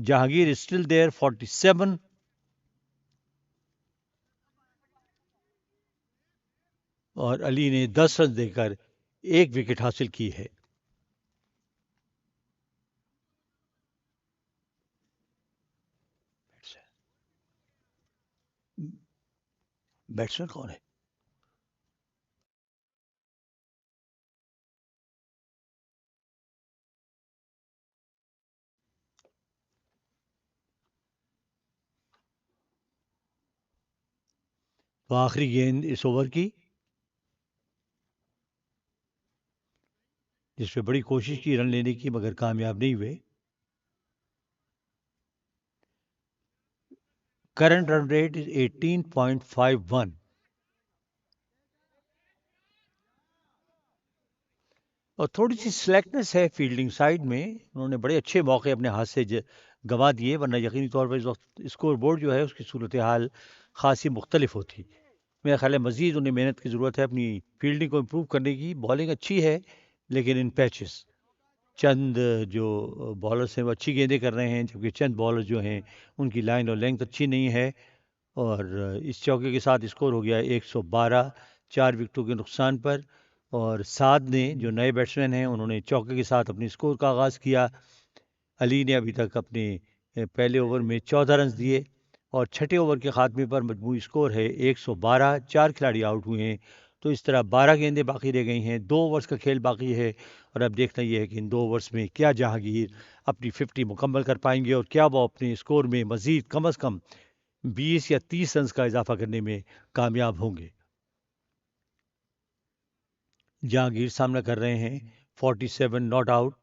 Jahangir is still there 47 और अली ने 10 run देकर एक विकेट हासिल की है। बैट्समैन कौन है? तो आखिरी गेंद इस ओवर की, जिसपे बड़ी कोशिश की रन लेने की मगर कामयाब नहीं हुए। Current run rate is 18.51। और थोड़ी सी स्लैकनेस है फील्डिंग साइड में, उन्होंने बड़े अच्छे मौके अपने हाथ से गंवा दिए, वरना यकीनी तौर पर इस वक्त स्कोर बोर्ड जो है उसकी सूरत हाल खासी मुख्तलिफ होती। मेरा ख्याल है मज़ीद उन्हें मेहनत की ज़रूरत है अपनी फील्डिंग को इम्प्रूव करने की। बॉलिंग अच्छी है लेकिन इन पैचेस चंद जो बॉलर्स हैं वो अच्छी गेंदें कर रहे हैं, जबकि चंद बॉलर जो हैं उनकी लाइन और लेंथ अच्छी नहीं है। और इस चौके के साथ स्कोर हो गया 112, 4 विकेटों के नुकसान पर। और साद ने, जो नए बैट्समैन हैं, उन्होंने चौके के साथ अपनी स्कोर का आगाज़ किया। अली ने अभी तक अपने पहले ओवर में 14 रन दिए और छठे ओवर के खात्मे पर मजमूई स्कोर है 112। 4 खिलाड़ी आउट हुए हैं, तो इस तरह 12 गेंदें बाकी रह गई हैं। 2 ओवर्स का खेल बाकी है और अब देखना यह है कि इन 2 ओवर्स में क्या जहांगीर अपनी 50 मुकम्मल कर पाएंगे और क्या वो अपने स्कोर में मज़ीद कम अज़ कम 20 या 30 रन का इजाफा करने में कामयाब होंगे। जहांगीर सामना कर रहे हैं 47 नॉट आउट,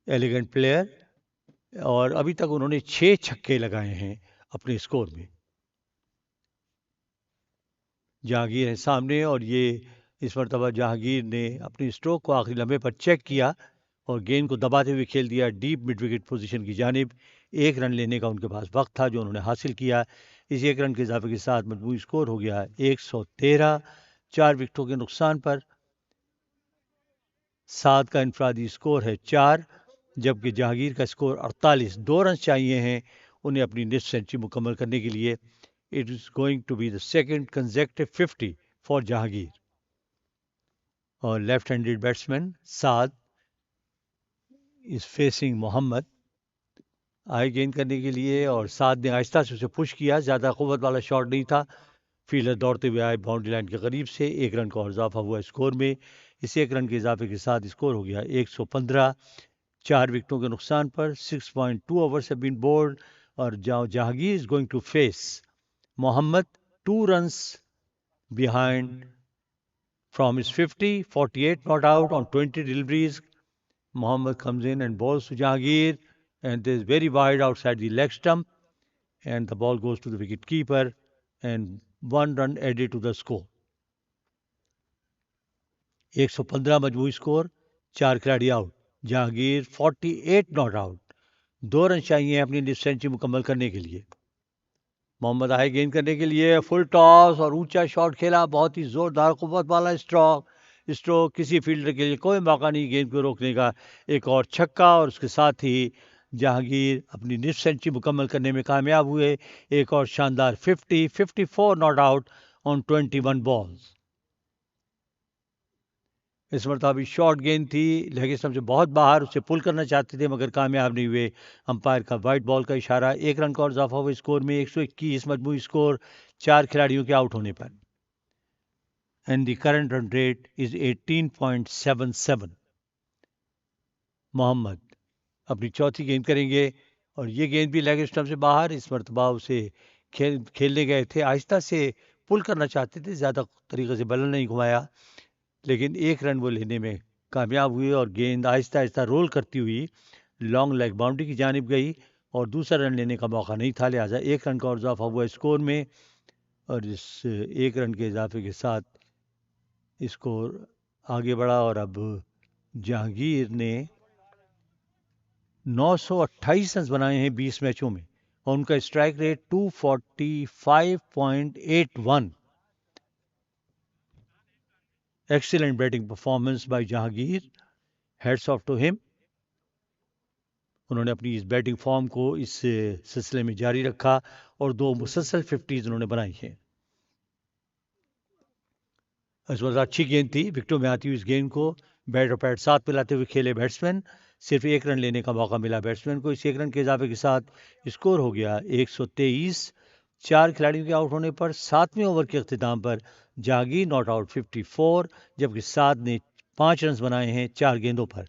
एलिगेंट प्लेयर, और अभी तक उन्होंने 6 छक्के लगाए हैं अपने स्कोर में। जहांगीर है सामने और ये इस मरतबा जहांगीर ने अपनी स्ट्रोक को आखिरी लम्हे पर चेक किया और गेंद को दबाते हुए खेल दिया डीप मिड विकेट पोजीशन की जानिब। एक रन लेने का उनके पास वक्त था जो उन्होंने हासिल किया। इस एक रन के इजाफे के साथ मजमूई स्कोर हो गया 113, 4 विकेटों के नुकसान पर। सात का इनफरादी स्कोर है 4, जबकि जहांगीर का स्कोर 48। 2 रन चाहिए हैं उन्हें अपनी निस्फ सेंचुरी मुकम्मल करने के लिए। It is going to be the second consecutive 50 for Jahangir. और left handed batsman Saad is facing Mohammad, आए गेंद करने के लिए, और साद ने आहिस्ता से उसे पुश किया। ज़्यादा क़ुव्वत वाला शॉट नहीं था। फील्डर दौड़ते हुए आए बाउंड्री लाइन के करीब से। एक रन का और इजाफा हुआ स्कोर में। इस एक रन के इजाफे के साथ स्कोर हो गया 115, 4 विकेटों के नुकसान पर। 6.2 ओवर्स हैव बीन बॉल्ड और Jahangir is going to face Mohammad 2 runs behind from his 50, 48 not out on 20 deliveries. Mohammad comes in and balls to Jahangir, and is very wide outside the leg stump, and the ball goes to the wicket keeper, and 1 run added to the score. 115 मजमूई score, 4 खिलाड़ी out. Jahangir 48 not out, 2 run चाहिए अपनी list century मुकम्मल करने के लिए। मोहम्मद आए गेंद करने के लिए, फुल टॉस और ऊंचा शॉट खेला, बहुत ही जोरदार कुव्वत वाला स्ट्रोक। किसी फील्डर के लिए कोई मौका नहीं गेंद को रोकने का। एक और छक्का और उसके साथ ही जहांगीर अपनी निस्फ सेंचुरी मुकम्मल करने में कामयाब हुए। एक और शानदार 50, 54 नॉट आउट ऑन 21 बॉल्स। इस मरतबा भी शॉर्ट गेंद थी, लेग स्टंप से बहुत बाहर, उसे पुल करना चाहते थे मगर कामयाब नहीं हुए। अंपायर का वाइट बॉल का इशारा। एक रन का और इजाफा हुआ स्कोर में। 121 मजमूई स्कोर 4 खिलाड़ियों के आउट होने पर। And the current run rate is 18.77। Mohammad अपनी चौथी गेंद करेंगे और ये गेंद भी लेग स्टंप से बाहर। इस मरतबा उसे खेलने गए थे, आहिस्ता से पुल करना चाहते थे, ज़्यादा तरीके से बल्ला नहीं घुमाया, लेकिन एक रन वो लेने में कामयाब हुए और गेंद आहिस्ता आहिस्ता रोल करती हुई लॉन्ग लेग बाउंड्री की जानिब गई और दूसरा रन लेने का मौका नहीं था, लिहाजा एक रन का और इजाफा हुआ स्कोर में। और इस एक रन के इजाफे के साथ स्कोर आगे बढ़ा और अब जहांगीर ने 928 रन बनाए हैं 20 मैचों में और उनका strike rate 245.81। Excellent batting performance by Jahangir. Hats off to him. उन्होंने अपनी इस बैटिंग फॉर्म को इस सिलसिले में जारी रखा और 2 मुसलसल 50s उन्होंने बनाई हैं। इस वक्त अच्छी गेंद थी, विकेटों में आती हुई इस गेंद को बैट और पैड साथ मिलाते हुए खेले बैट्समैन। सिर्फ 1 रन लेने का मौका मिला बैट्समैन को। इस 1 रन के इजाफे के साथ स्कोर हो गया 123। 4 खिलाड़ियों के आउट होने पर 7वें ओवर के अख्तिताम पर जहांगीर नॉट आउट 54, जबकि साद ने 5 रन बनाए हैं 4 गेंदों पर।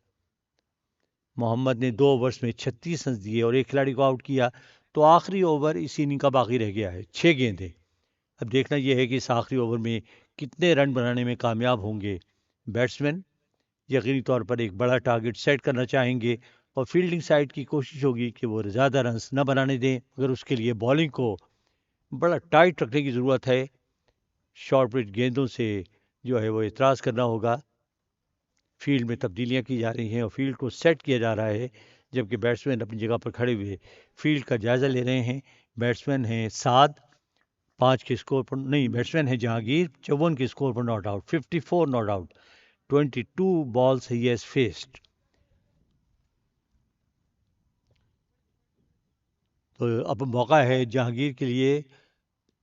मोहम्मद ने 2 ओवर्स में 36 रन दिए और 1 खिलाड़ी को आउट किया, तो आखिरी ओवर इस इनिंग का बाकी रह गया है। 6 गेंदें। अब देखना यह है कि इस आखिरी ओवर में कितने रन बनाने में कामयाब होंगे बैट्समैन। यकीनी तौर पर एक बड़ा टारगेट सेट करना चाहेंगे और फील्डिंग साइड की कोशिश होगी कि वो ज़्यादा रन्स न बनाने दें, मगर उसके लिए बॉलिंग को बड़ा टाइट रखने की ज़रूरत है। शॉर्ट पिच गेंदों से जो है वो इतराज़ करना होगा। फील्ड में तब्दीलियां की जा रही हैं और फील्ड को सेट किया जा रहा है, जबकि बैट्समैन अपनी जगह पर खड़े हुए फील्ड का जायज़ा ले रहे हैं। बैट्समैन हैं साद 5 के स्कोर पर, नहीं, बैट्समैन है जहांगीर 54 के स्कोर पर not out, 54 not out, 22 balls he has faced। तो अब मौका है जहांगीर के लिए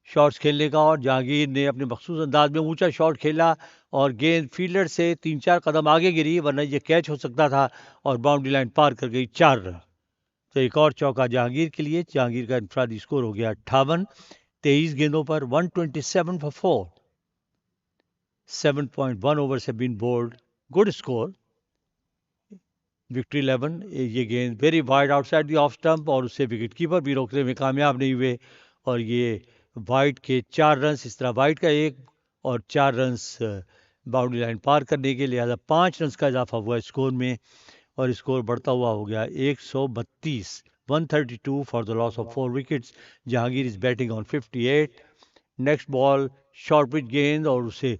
शॉट्स खेलने का, और जहांगीर ने अपने मखसूस अंदाज में ऊंचा शॉट खेला और गेंद फील्डर से 3-4 कदम आगे गिरी, वरना ये कैच हो सकता था और बाउंड्री लाइन पार कर गई 4 रन। तो एक और चौका जहांगीर के लिए। जहांगीर का इनफरादी स्कोर हो गया 58। 23 गेंदों पर 127 for 4। 7.1 overs have been bowled। Good score. Victory 11। ये गेंद very wide outside the off stump और उससे विकेट कीपर भी रोकने में कामयाब नहीं हुए, और ये वाइड के 4 रन, इस तरह वाइड का 1 और 4 रन बाउंड्री लाइन पार करने के, लिहाजा 5 रन का इजाफा हुआ स्कोर में और स्कोर बढ़ता हुआ हो गया 132। 132 for the loss of 4 wickets. Jahangir is batting on 58। Next ball short pitch गेंद और उसे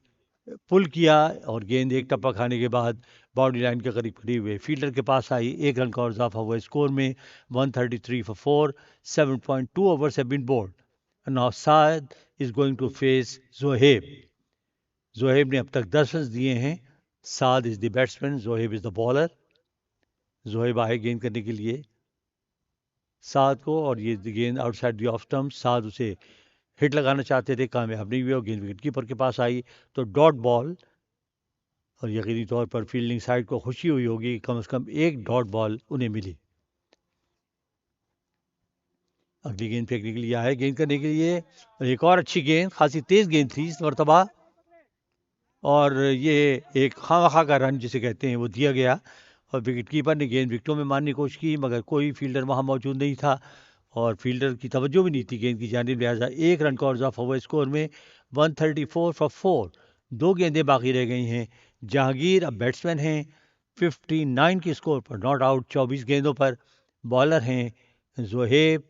पुल किया और गेंद एक टप्पा खाने के बाद बाउंड्री लाइन के करीब खड़ी हुए फील्डर के पास आई। 1 रन का और इजाफा हुआ स्कोर में 133 for 4। 7.2 overs have been bowled। Now Saad is going to face Zohaib। Zoheb ने अब तक 10 रन दिए हैं। Saad is the batsman, Zohaib is the bowler. Zohaib आए गेंद करने के लिए साद को, और ये गेंद आउटसाइड द ऑफ स्टंप। साद उसे हिट लगाना चाहते थे, कामयाब नहीं हुए और गेंद विकेट कीपर के पास आई, तो डॉट बॉल। और यकीनी तौर पर फील्डिंग साइड को खुशी हुई होगी कि कम से कम एक डॉट बॉल उन्हें मिली। अगली गेंद फेंकने के लिए आए गेंद करने के लिए, और एक और अच्छी गेंद, खासी तेज गेंद थी इस मरतबा, और ये एक खामखा का रन जिसे कहते हैं वो दिया गया, और विकेट कीपर ने गेंद विकेटों में मारने की कोशिश की, मगर कोई फील्डर वहाँ मौजूद नहीं था और फील्डर की तवज्जो भी नहीं थी गेंद की जानिब, लिहाजा 1 रन का और इजाफा हुआ स्कोर में 134 for 4। 2 गेंदें बाकी रह गई हैं। जहांगीर अब बैट्समैन हैं 59 के स्कोर पर नॉट आउट 24 गेंदों पर। बॉलर हैं जोहेब।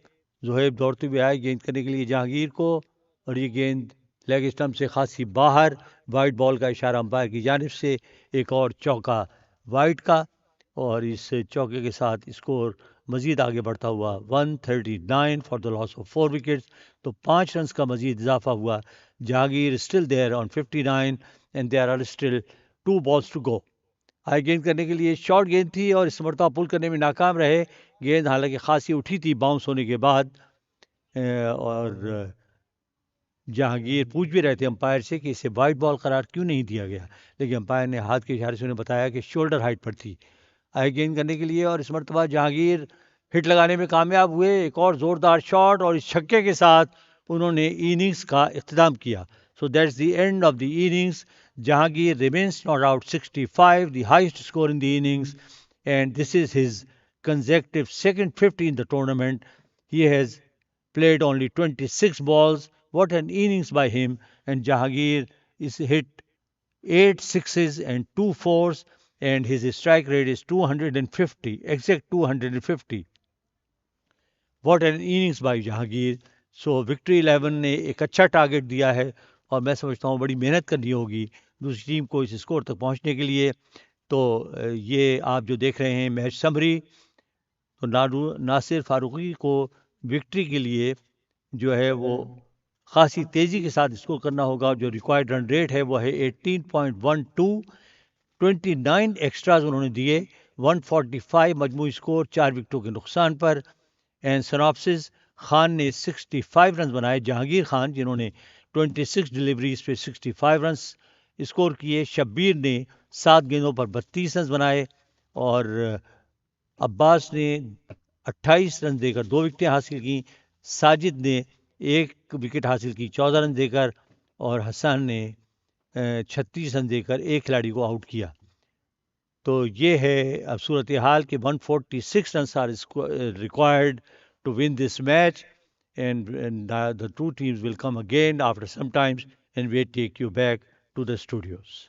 जोहेब दौड़ते हुए आए गेंद करने के लिए जहांगीर को, और ये गेंद लेग स्टंप से खासी बाहर, वाइड बॉल का इशारा अंपायर की जानिब से। एक और चौका वाइड का, और इस चौके के साथ स्कोर मजीद आगे बढ़ता हुआ 139 for the loss of 4 wickets. तो 5 रन का मजीद इजाफा हुआ। Jahangir still there on 59 and there are still 2 balls to go. हाई गेंद करने के लिए शॉर्ट गेंद थी और इस मरतबा पुल करने में नाकाम रहे। गेंद हालांकि खासी उठी थी बाउंस होने के बाद, और जहांगीर पूछ भी रहे थे अंपायर से कि इसे वाइड बॉल करार क्यों नहीं दिया गया, लेकिन अंपायर ने हाथ के इशारे से उन्हें बताया कि शोल्डर हाइट पर थी। आए गेंद करने के लिए और इस मरतबा जहांगीर हिट लगाने में कामयाब हुए। एक और ज़ोरदार शॉट और इस छक्के के साथ उन्होंने इनिंग्स का इख्तिताम किया। So that's the end of the innings. Jahangir remains not out 65, the highest score in the innings, and this is his consecutive second 50 in the tournament. He has played only 26 balls. What an innings by him! And Jahangir is hit 8 sixes and 2 fours, and his strike rate is 250, exact 250. What an innings by Jahangir! So Victory 11 ने एक अच्छा target दिया है और मैं समझता हूँ बड़ी मेहनत करनी होगी दूसरी टीम को इस स्कोर तक पहुँचने के लिए। तो ये आप जो देख रहे हैं मैच समरी, तो नासिर फारूकी को विक्ट्री के लिए जो है वो खासी तेज़ी के साथ स्कोर करना होगा। जो रिक्वायर्ड रन रेट है वो है 18.12। 29 एक्स्ट्राज उन्होंने दिए, 145 मजमूई स्कोर 4 विकेटों के नुकसान पर। एंड सनॉप्सिस, खान ने 65 रन बनाए, जहांगीर खान जिन्होंने 26 डिलीवरीज पे 65 रन स्कोर किए। शब्बीर ने 7 गेंदों पर 32 रन बनाए और अब्बास ने 28 रन देकर 2 विकेटें हासिल की। साजिद ने 1 विकेट हासिल की 14 रन देकर और हसन ने 36 रन देकर एक खिलाड़ी को आउट किया। तो ये है अब सूरत हाल कि 146 run are required to win this match and the two teams will come again after some times and we take you back to the studios.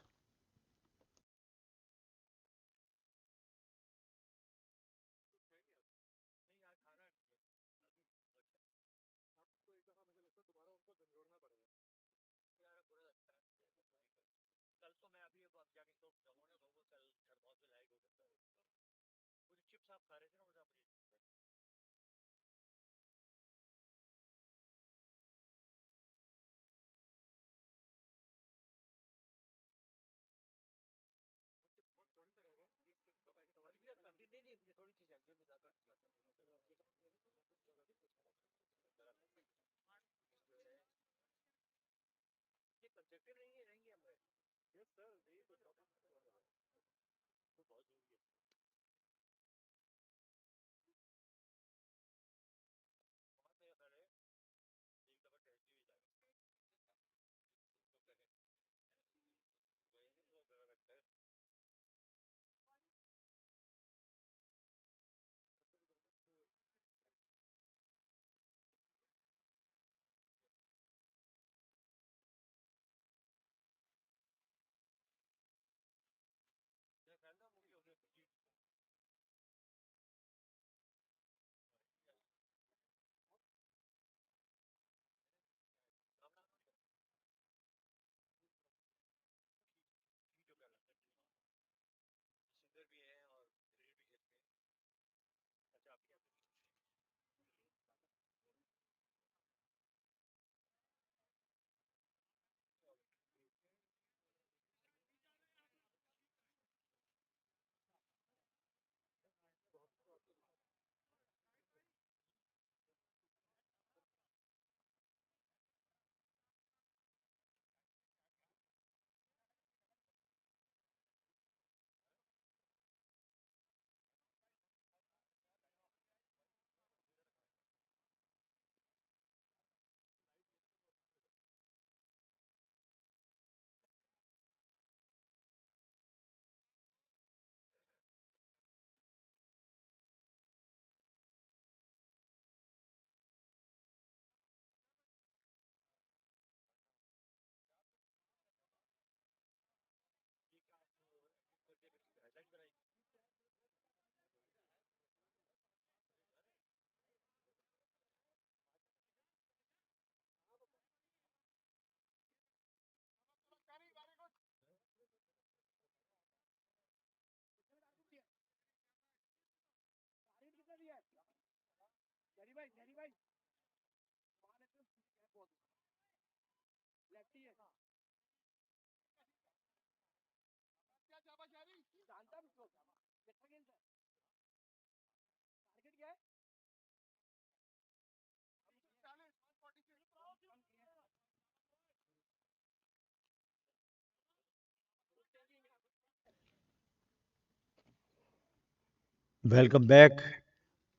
Welcome back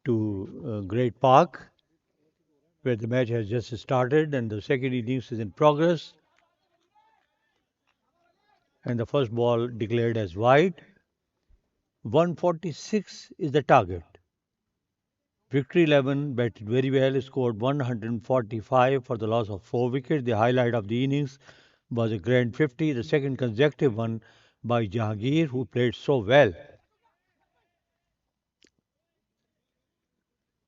to Great Park, where the match has just started and the second innings is in progress. And the first ball declared as wide. 146 is the target. Victory 11 batted very well, scored 145 for the loss of 4 wickets. The highlight of the innings was a grand 50, the second consecutive one by Jahangir, who played so well.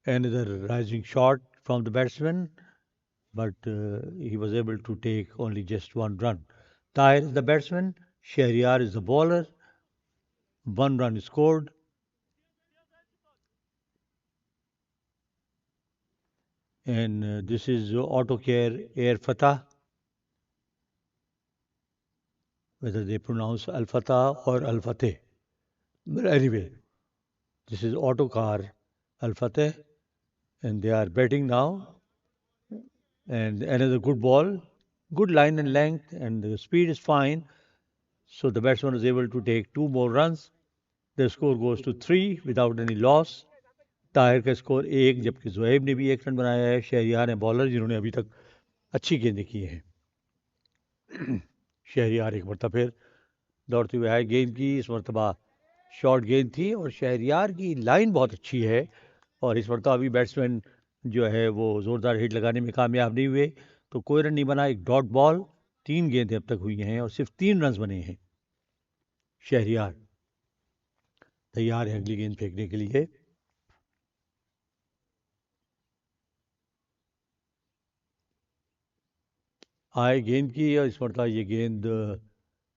Another rising shot from the batsman, but he was able to take only just 1 run. Tahir is the batsman, Shahryar is the bowler. 1 run scored. And this is Auto Care Air Fatah, whether they pronounce Al Fatah or Al Fateh. But anyway, This is Autocar Al Fateh, and they are batting now. And another good ball, good line and length, and the speed is fine. So the batsman was able to take 2 more runs. The score goes to 3 without any loss. Tahir का score 1, जबकि जोहेब ने भी 1 run बनाया है। शहरियार हैं bowler जिन्होंने अभी तक अच्छी गेंदें की हैं। शहरियार एक मरतबा फिर दौड़ते हुए आए, गेंद की इस मरतबा शॉर्ट गेंद थी और शहरियार की लाइन बहुत अच्छी है और इस मरतबा अभी बैट्समैन जो है वो ज़ोरदार हिट लगाने में कामयाब नहीं हुए, तो कोई रन नहीं बना। एक डॉट बॉल, 3 गेंदें अब तक हुई हैं और सिर्फ 3 रन बने हैं। शहरियार तैयार है अगली गेंद फेंकने के लिए। आए गेंद की और इस मरतबा ये गेंद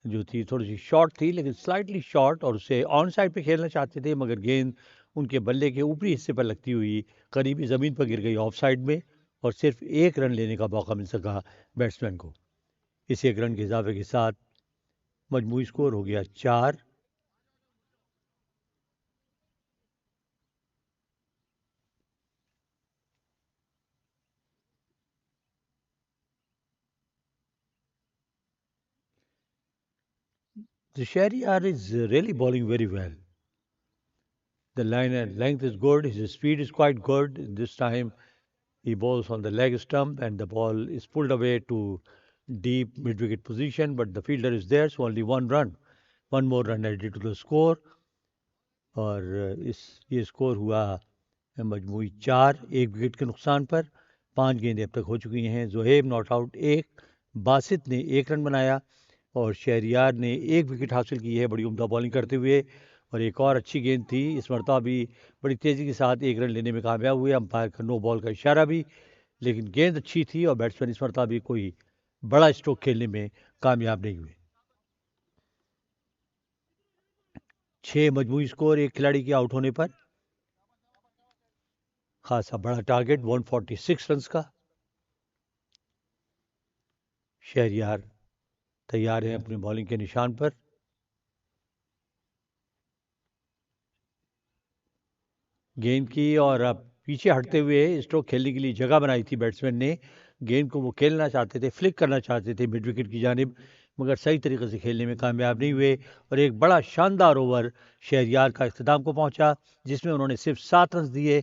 जो थी थोड़ी सी शॉर्ट थी, लेकिन स्लाइटली शॉर्ट, और उसे ऑन साइड पे खेलना चाहते थे, मगर गेंद उनके बल्ले के ऊपरी हिस्से पर लगती हुई करीबी ज़मीन पर गिर गई ऑफ साइड में और सिर्फ 1 रन लेने का मौका मिल सका बैट्समैन को। इस 1 रन के इजाफे के साथ मजमूई स्कोर हो गया 4। The Shahryar is really bowling very well. The line and length is good. His speed is quite good. This time he bowls on the leg stump and the ball is pulled away to deep mid-wicket position, but the fielder is there, so only 1 run. 1 more run added to the score और ये score हुआ मजमूई 4, 1 wicket के नुकसान पर। 5 गेंदें अब तक हो चुकी हैं। जोहेब नॉट आउट 1, बासित ने 1 रन बनाया और शहरियार ने 1 विकेट हासिल की है बड़ी उम्दा बॉलिंग करते हुए। और एक और अच्छी गेंद थी, इस मरतबा भी बड़ी तेज़ी के साथ 1 रन लेने में कामयाब हुए। अंपायर का नो बॉल का इशारा भी, लेकिन गेंद अच्छी थी और बैट्समैन इस मरतबा भी कोई बड़ा स्ट्रोक खेलने में कामयाब नहीं हुए। 6 मजमूई स्कोर एक खिलाड़ी के आउट होने पर। खासा बड़ा टारगेट 146 रन का। शहरियार तैयार है अपनी बॉलिंग के निशान पर। गेंद की और अब पीछे हटते हुए स्ट्रोक खेलने के लिए जगह बनाई थी बैट्समैन ने। गेंद को वो खेलना चाहते थे, फ्लिक करना चाहते थे मिड विकेट की जानिब, मगर सही तरीके से खेलने में कामयाब नहीं हुए और एक बड़ा शानदार ओवर शहरियार का इख्तिताम को पहुंचा, जिसमें उन्होंने सिर्फ 7 रन दिए।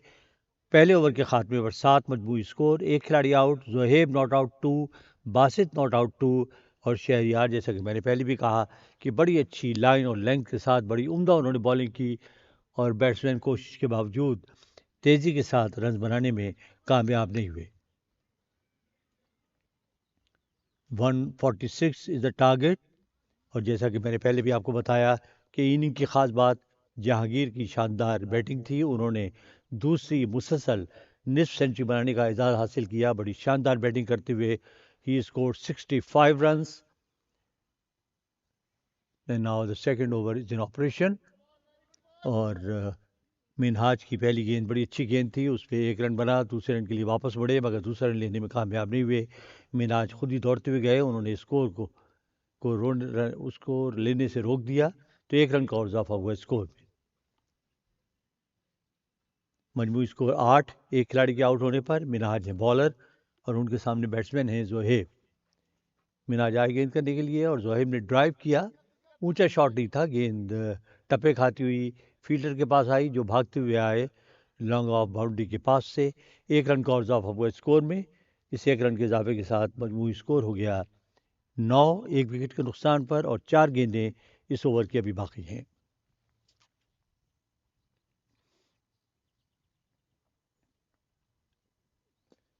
पहले ओवर के खात्मे पर 7 मजमूई स्कोर, 1 खिलाड़ी out, Zoheb not out 2, Basit not out 2 और शहरियार, जैसा कि मैंने पहले भी कहा कि बड़ी अच्छी लाइन और लेंथ के साथ बड़ी उम्दा उन्होंने बॉलिंग की और बैट्समैन कोशिश के बावजूद तेज़ी के साथ रन बनाने में कामयाब नहीं हुए। 146 इज़ द टारगेट। और जैसा कि मैंने पहले भी आपको बताया कि इनिंग की ख़ास बात जहांगीर की शानदार बैटिंग थी। उन्होंने दूसरी मुसलसल निस्फ सेंचुरी बनाने का एजाज़ हासिल किया बड़ी शानदार बैटिंग करते हुए। He scored 65 runs and now the second over is in operation. और मिनहाज की पहली गेंद बड़ी अच्छी गेंद थी, उस पर 1 रन बना, दूसरे रन के लिए वापस बढ़े, मगर दूसरा रन लेने में कामयाब नहीं हुए। मिनहाज खुद ही दौड़ते हुए गए, उन्होंने स्कोर उसको लेने से रोक दिया, तो 1 रन का और इजाफा हुआ स्कोर में। मजमूई स्कोर 8, एक खिलाड़ी के आउट होने पर। मिनहाज हैं बॉलर और उनके सामने बैट्समैन हैं जोहेब। मिनहाज आए गेंद करने के लिए और जोहेब ने ड्राइव किया, ऊंचा शॉट नहीं था, गेंद टप्पे खाती हुई फील्डर के पास आई जो भागते हुए आए लॉन्ग ऑफ बाउंड्री के पास से। 1 रन का और इजाफा हुआ स्कोर में। इस 1 रन के इजाफे के साथ मजमूई स्कोर हो गया 9, 1 विकेट के नुकसान पर और 4 गेंदें इस ओवर की अभी बाकी हैं।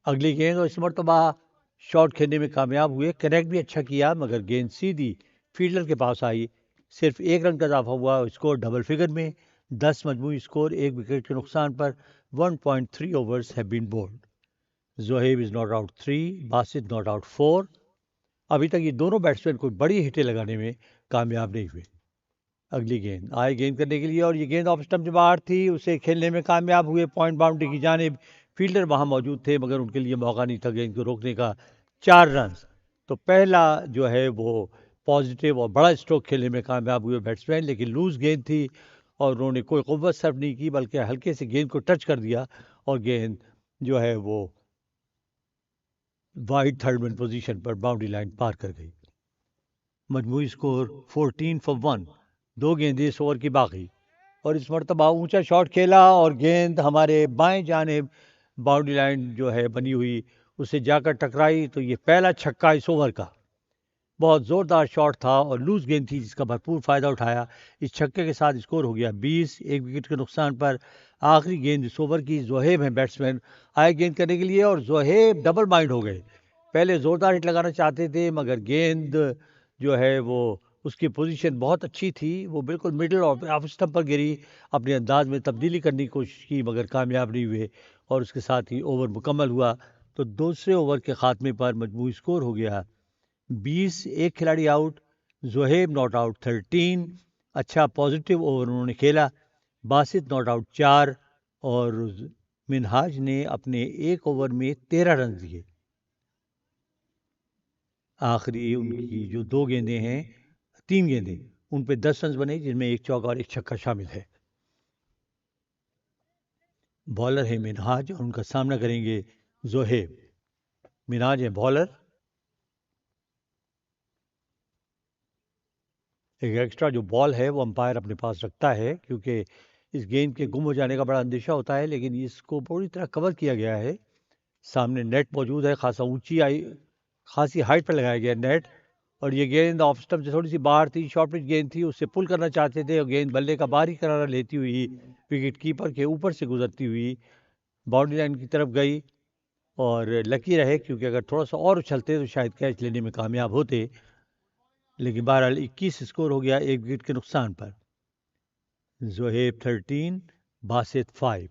अगली गेंद और इस मरतबा शॉट खेलने में कामयाब हुए, कनेक्ट भी अच्छा किया, मगर गेंद सीधी फील्डर के पास आई। सिर्फ 1 रन का इजाफा हुआ, स्कोर डबल फिगर में। 10 मजमूई स्कोर 1 विकेट के नुकसान पर। 1.3 overs have been bowled. Zohaib is not out 3, Basit not out 4। अभी तक ये दोनों बैट्समैन कोई बड़ी हिटें लगाने में कामयाब नहीं हुए। अगली गेंद आए गेंद करने के लिए और ये गेंद ऑफ स्टंप से बाहर थी, उसे खेलने में कामयाब हुए पॉइंट बाउंड्री की जानिब। फील्डर वहां मौजूद थे मगर उनके लिए मौका नहीं था गेंद को रोकने का। 4 रन। तो पहला जो है वो पॉजिटिव और बड़ा स्ट्रोक खेलने में कामयाब हुए बैट्समैन, लेकिन लूज गेंद थी और उन्होंने कोई क़ुव्वत सर्व नहीं की, बल्कि हल्के से गेंद को टच कर दिया और गेंद जो है वो वाइड थर्ड मैन पोजीशन पर बाउंड्री लाइन पार कर गई। मजमूई स्कोर 14 फॉर 1, 2 गेंदें इस ओवर की बाकी। और इस मरतबा ऊंचा शॉट खेला और गेंद हमारे बाएं जानिब बाउंड्री लाइन जो है बनी हुई उससे जाकर टकराई, तो ये पहला छक्का इस ओवर का। बहुत ज़ोरदार शॉट था और लूज गेंद थी जिसका भरपूर फ़ायदा उठाया। इस छक्के के साथ स्कोर हो गया 20, एक विकेट के नुकसान पर। आखिरी गेंद इस ओवर की। जोहेब हैं बैट्समैन, आए गेंद करने के लिए और जोहेब डबल माइंड हो गए। पहले ज़ोरदार हिट लगाना चाहते थे मगर गेंद जो है वो उसकी पोजीशन बहुत अच्छी थी, वो बिल्कुल मिडिल और ऑफ स्टंप पर गिरी। अपने अंदाज में तब्दीली करने की कोशिश की मगर कामयाब नहीं हुए और उसके साथ ही ओवर मुकम्मल हुआ। तो दूसरे ओवर के खात्मे पर मजमूई स्कोर हो गया 20, एक खिलाड़ी आउट, जोहेब नॉट आउट 13। अच्छा पॉजिटिव ओवर उन्होंने खेला। बासित नॉट आउट 4 और मिनहाज ने अपने एक ओवर में 13 रन दिए। आखिरी उनकी जो 2 गेंदें हैं, 3 गेंदें, उन पे 10 रन बने जिनमें एक चौका और एक छक्का शामिल है। बॉलर है मिनहाज और उनका सामना करेंगे जोहेब। मिनहाज है बॉलर। एक एक्स्ट्रा जो बॉल है वो अंपायर अपने पास रखता है क्योंकि इस गेंद के गुम हो जाने का बड़ा अंदेशा होता है, लेकिन इसको पूरी तरह कवर किया गया है। सामने नेट मौजूद है, खासी हाइट पर लगाया गया नेट। और ये गेंद ऑफ स्टंप से थोड़ी सी बाहर थी, शॉर्ट पिच गेंद थी, उससे पुल करना चाहते थे और गेंद बल्ले का बाहरी किनारा लेती हुई विकेट कीपर के ऊपर से गुजरती हुई बाउंड्री लाइन की तरफ गई। और लकी रहे क्योंकि अगर थोड़ा सा और उछलते तो शायद कैच लेने में कामयाब होते, लेकिन बहरहाल 21 स्कोर हो गया एक विकेट के नुकसान पर। जोहेब 13, बासित 5।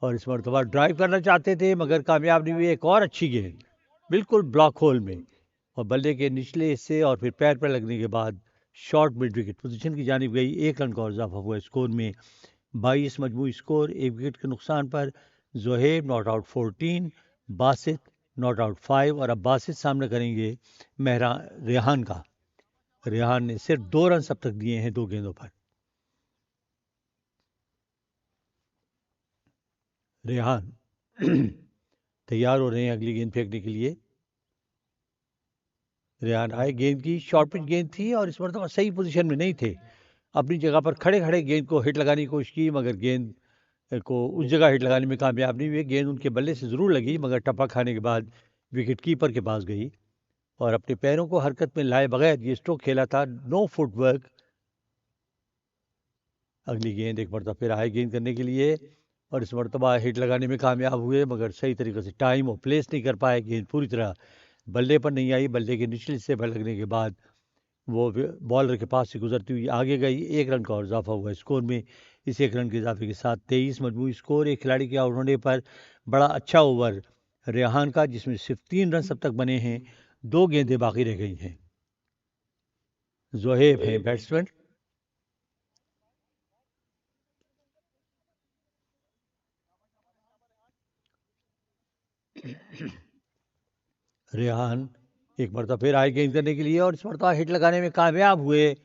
और इस मरतबा ड्राइव करना चाहते थे मगर कामयाब नहीं हुई। एक और अच्छी गेंद बिल्कुल ब्लॉक होल में और बल्ले के निचले हिस्से और फिर पैर पर लगने के बाद शॉर्ट मिड विकेट पोजीशन की जानिब गई। 1 रन का और इजाफा हुआ स्कोर में। 22 मजमूई स्कोर एक विकेट के नुकसान पर। Zoheb not out 14, Basit not out 5। और अब बासित सामना करेंगे मेहरा रेहान का। रेहान ने सिर्फ 2 रन अब तक दिए हैं 2 गेंदों पर। रेहान तैयार हो रहे हैं अगली गेंद फेंकने के लिए। रेहान आए, गेंद की शॉर्ट पिच गेंद थी और इस मरतबा सही पोजीशन में नहीं थे। अपनी जगह पर खड़े खड़े गेंद को हिट लगाने की कोशिश की मगर गेंद को उस जगह हिट लगाने में कामयाब नहीं हुए। गेंद उनके बल्ले से ज़रूर लगी मगर टप्पा खाने के बाद विकेट कीपर के पास गई और अपने पैरों को हरकत में लाए बगैर ये स्ट्रोक खेला था। No footwork. अगली गेंद एक मरतबा फिर आए गेंद करने के लिए और इस मरतबा हिट लगाने में कामयाब हुए मगर सही तरीके से टाइम और प्लेस नहीं कर पाए। गेंद पूरी तरह बल्ले पर नहीं आई, बल्ले के निचले हिस्से पर लगने के बाद वो बॉलर के पास से गुजरती हुई आगे गई। 1 रन का और इजाफा हुआ स्कोर में। इस 1 रन के इजाफे के साथ 23 मजमूई स्कोर। एक खिलाड़ी के आउट होने पर बड़ा अच्छा ओवर रेहान का जिसमें सिर्फ 3 रन अब तक बने हैं। 2 गेंदें बाकी रह गई हैं। जोहेब हैं बैट्समैन। रेहान एक मरतबा फिर आए गेंद करने के लिए और इस मरतबा हिट लगाने में कामयाब हुए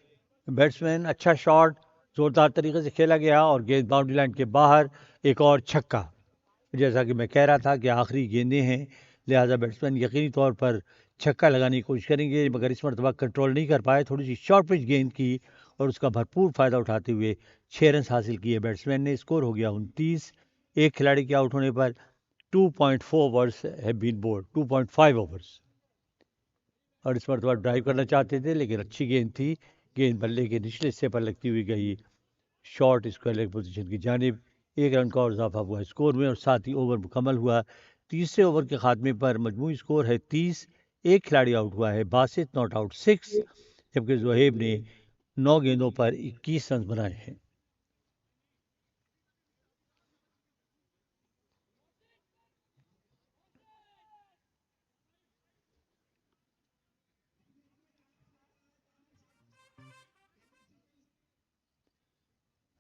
बैट्समैन। अच्छा शॉट ज़ोरदार तरीके से खेला गया और गेंद बाउंड्री लाइन के बाहर। एक और छक्का। जैसा कि मैं कह रहा था कि आखिरी गेंदें हैं, लिहाजा बैट्समैन यकीनी तौर पर छक्का लगाने की कोशिश करेंगे मगर इस मरतबा कंट्रोल नहीं कर पाए। थोड़ी सी शॉर्ट पिच गेंद की और उसका भरपूर फ़ायदा उठाते हुए 6 रन हासिल किए बैट्समैन ने। स्कोर हो गया 29। एक खिलाड़ी के आउट होने पर 2.4 overs have been bowled, 2.5 overs. और इस मरतबा ड्राइव करना चाहते थे लेकिन अच्छी गेंद थी। गेंद बल्ले के निचले हिस्से पर लगती हुई गई शॉर्ट स्क्वायर लेग पोजीशन की जानिब। 1 रन का और इजाफा हुआ स्कोर में और साथ ही ओवर मुकम्मल हुआ। तीसरे ओवर के खात्मे पर मजमूई स्कोर है 30। एक खिलाड़ी आउट हुआ है, बासित नॉट आउट 6, जबकि जोहेब ने 9 गेंदों पर 21 रन बनाए हैं।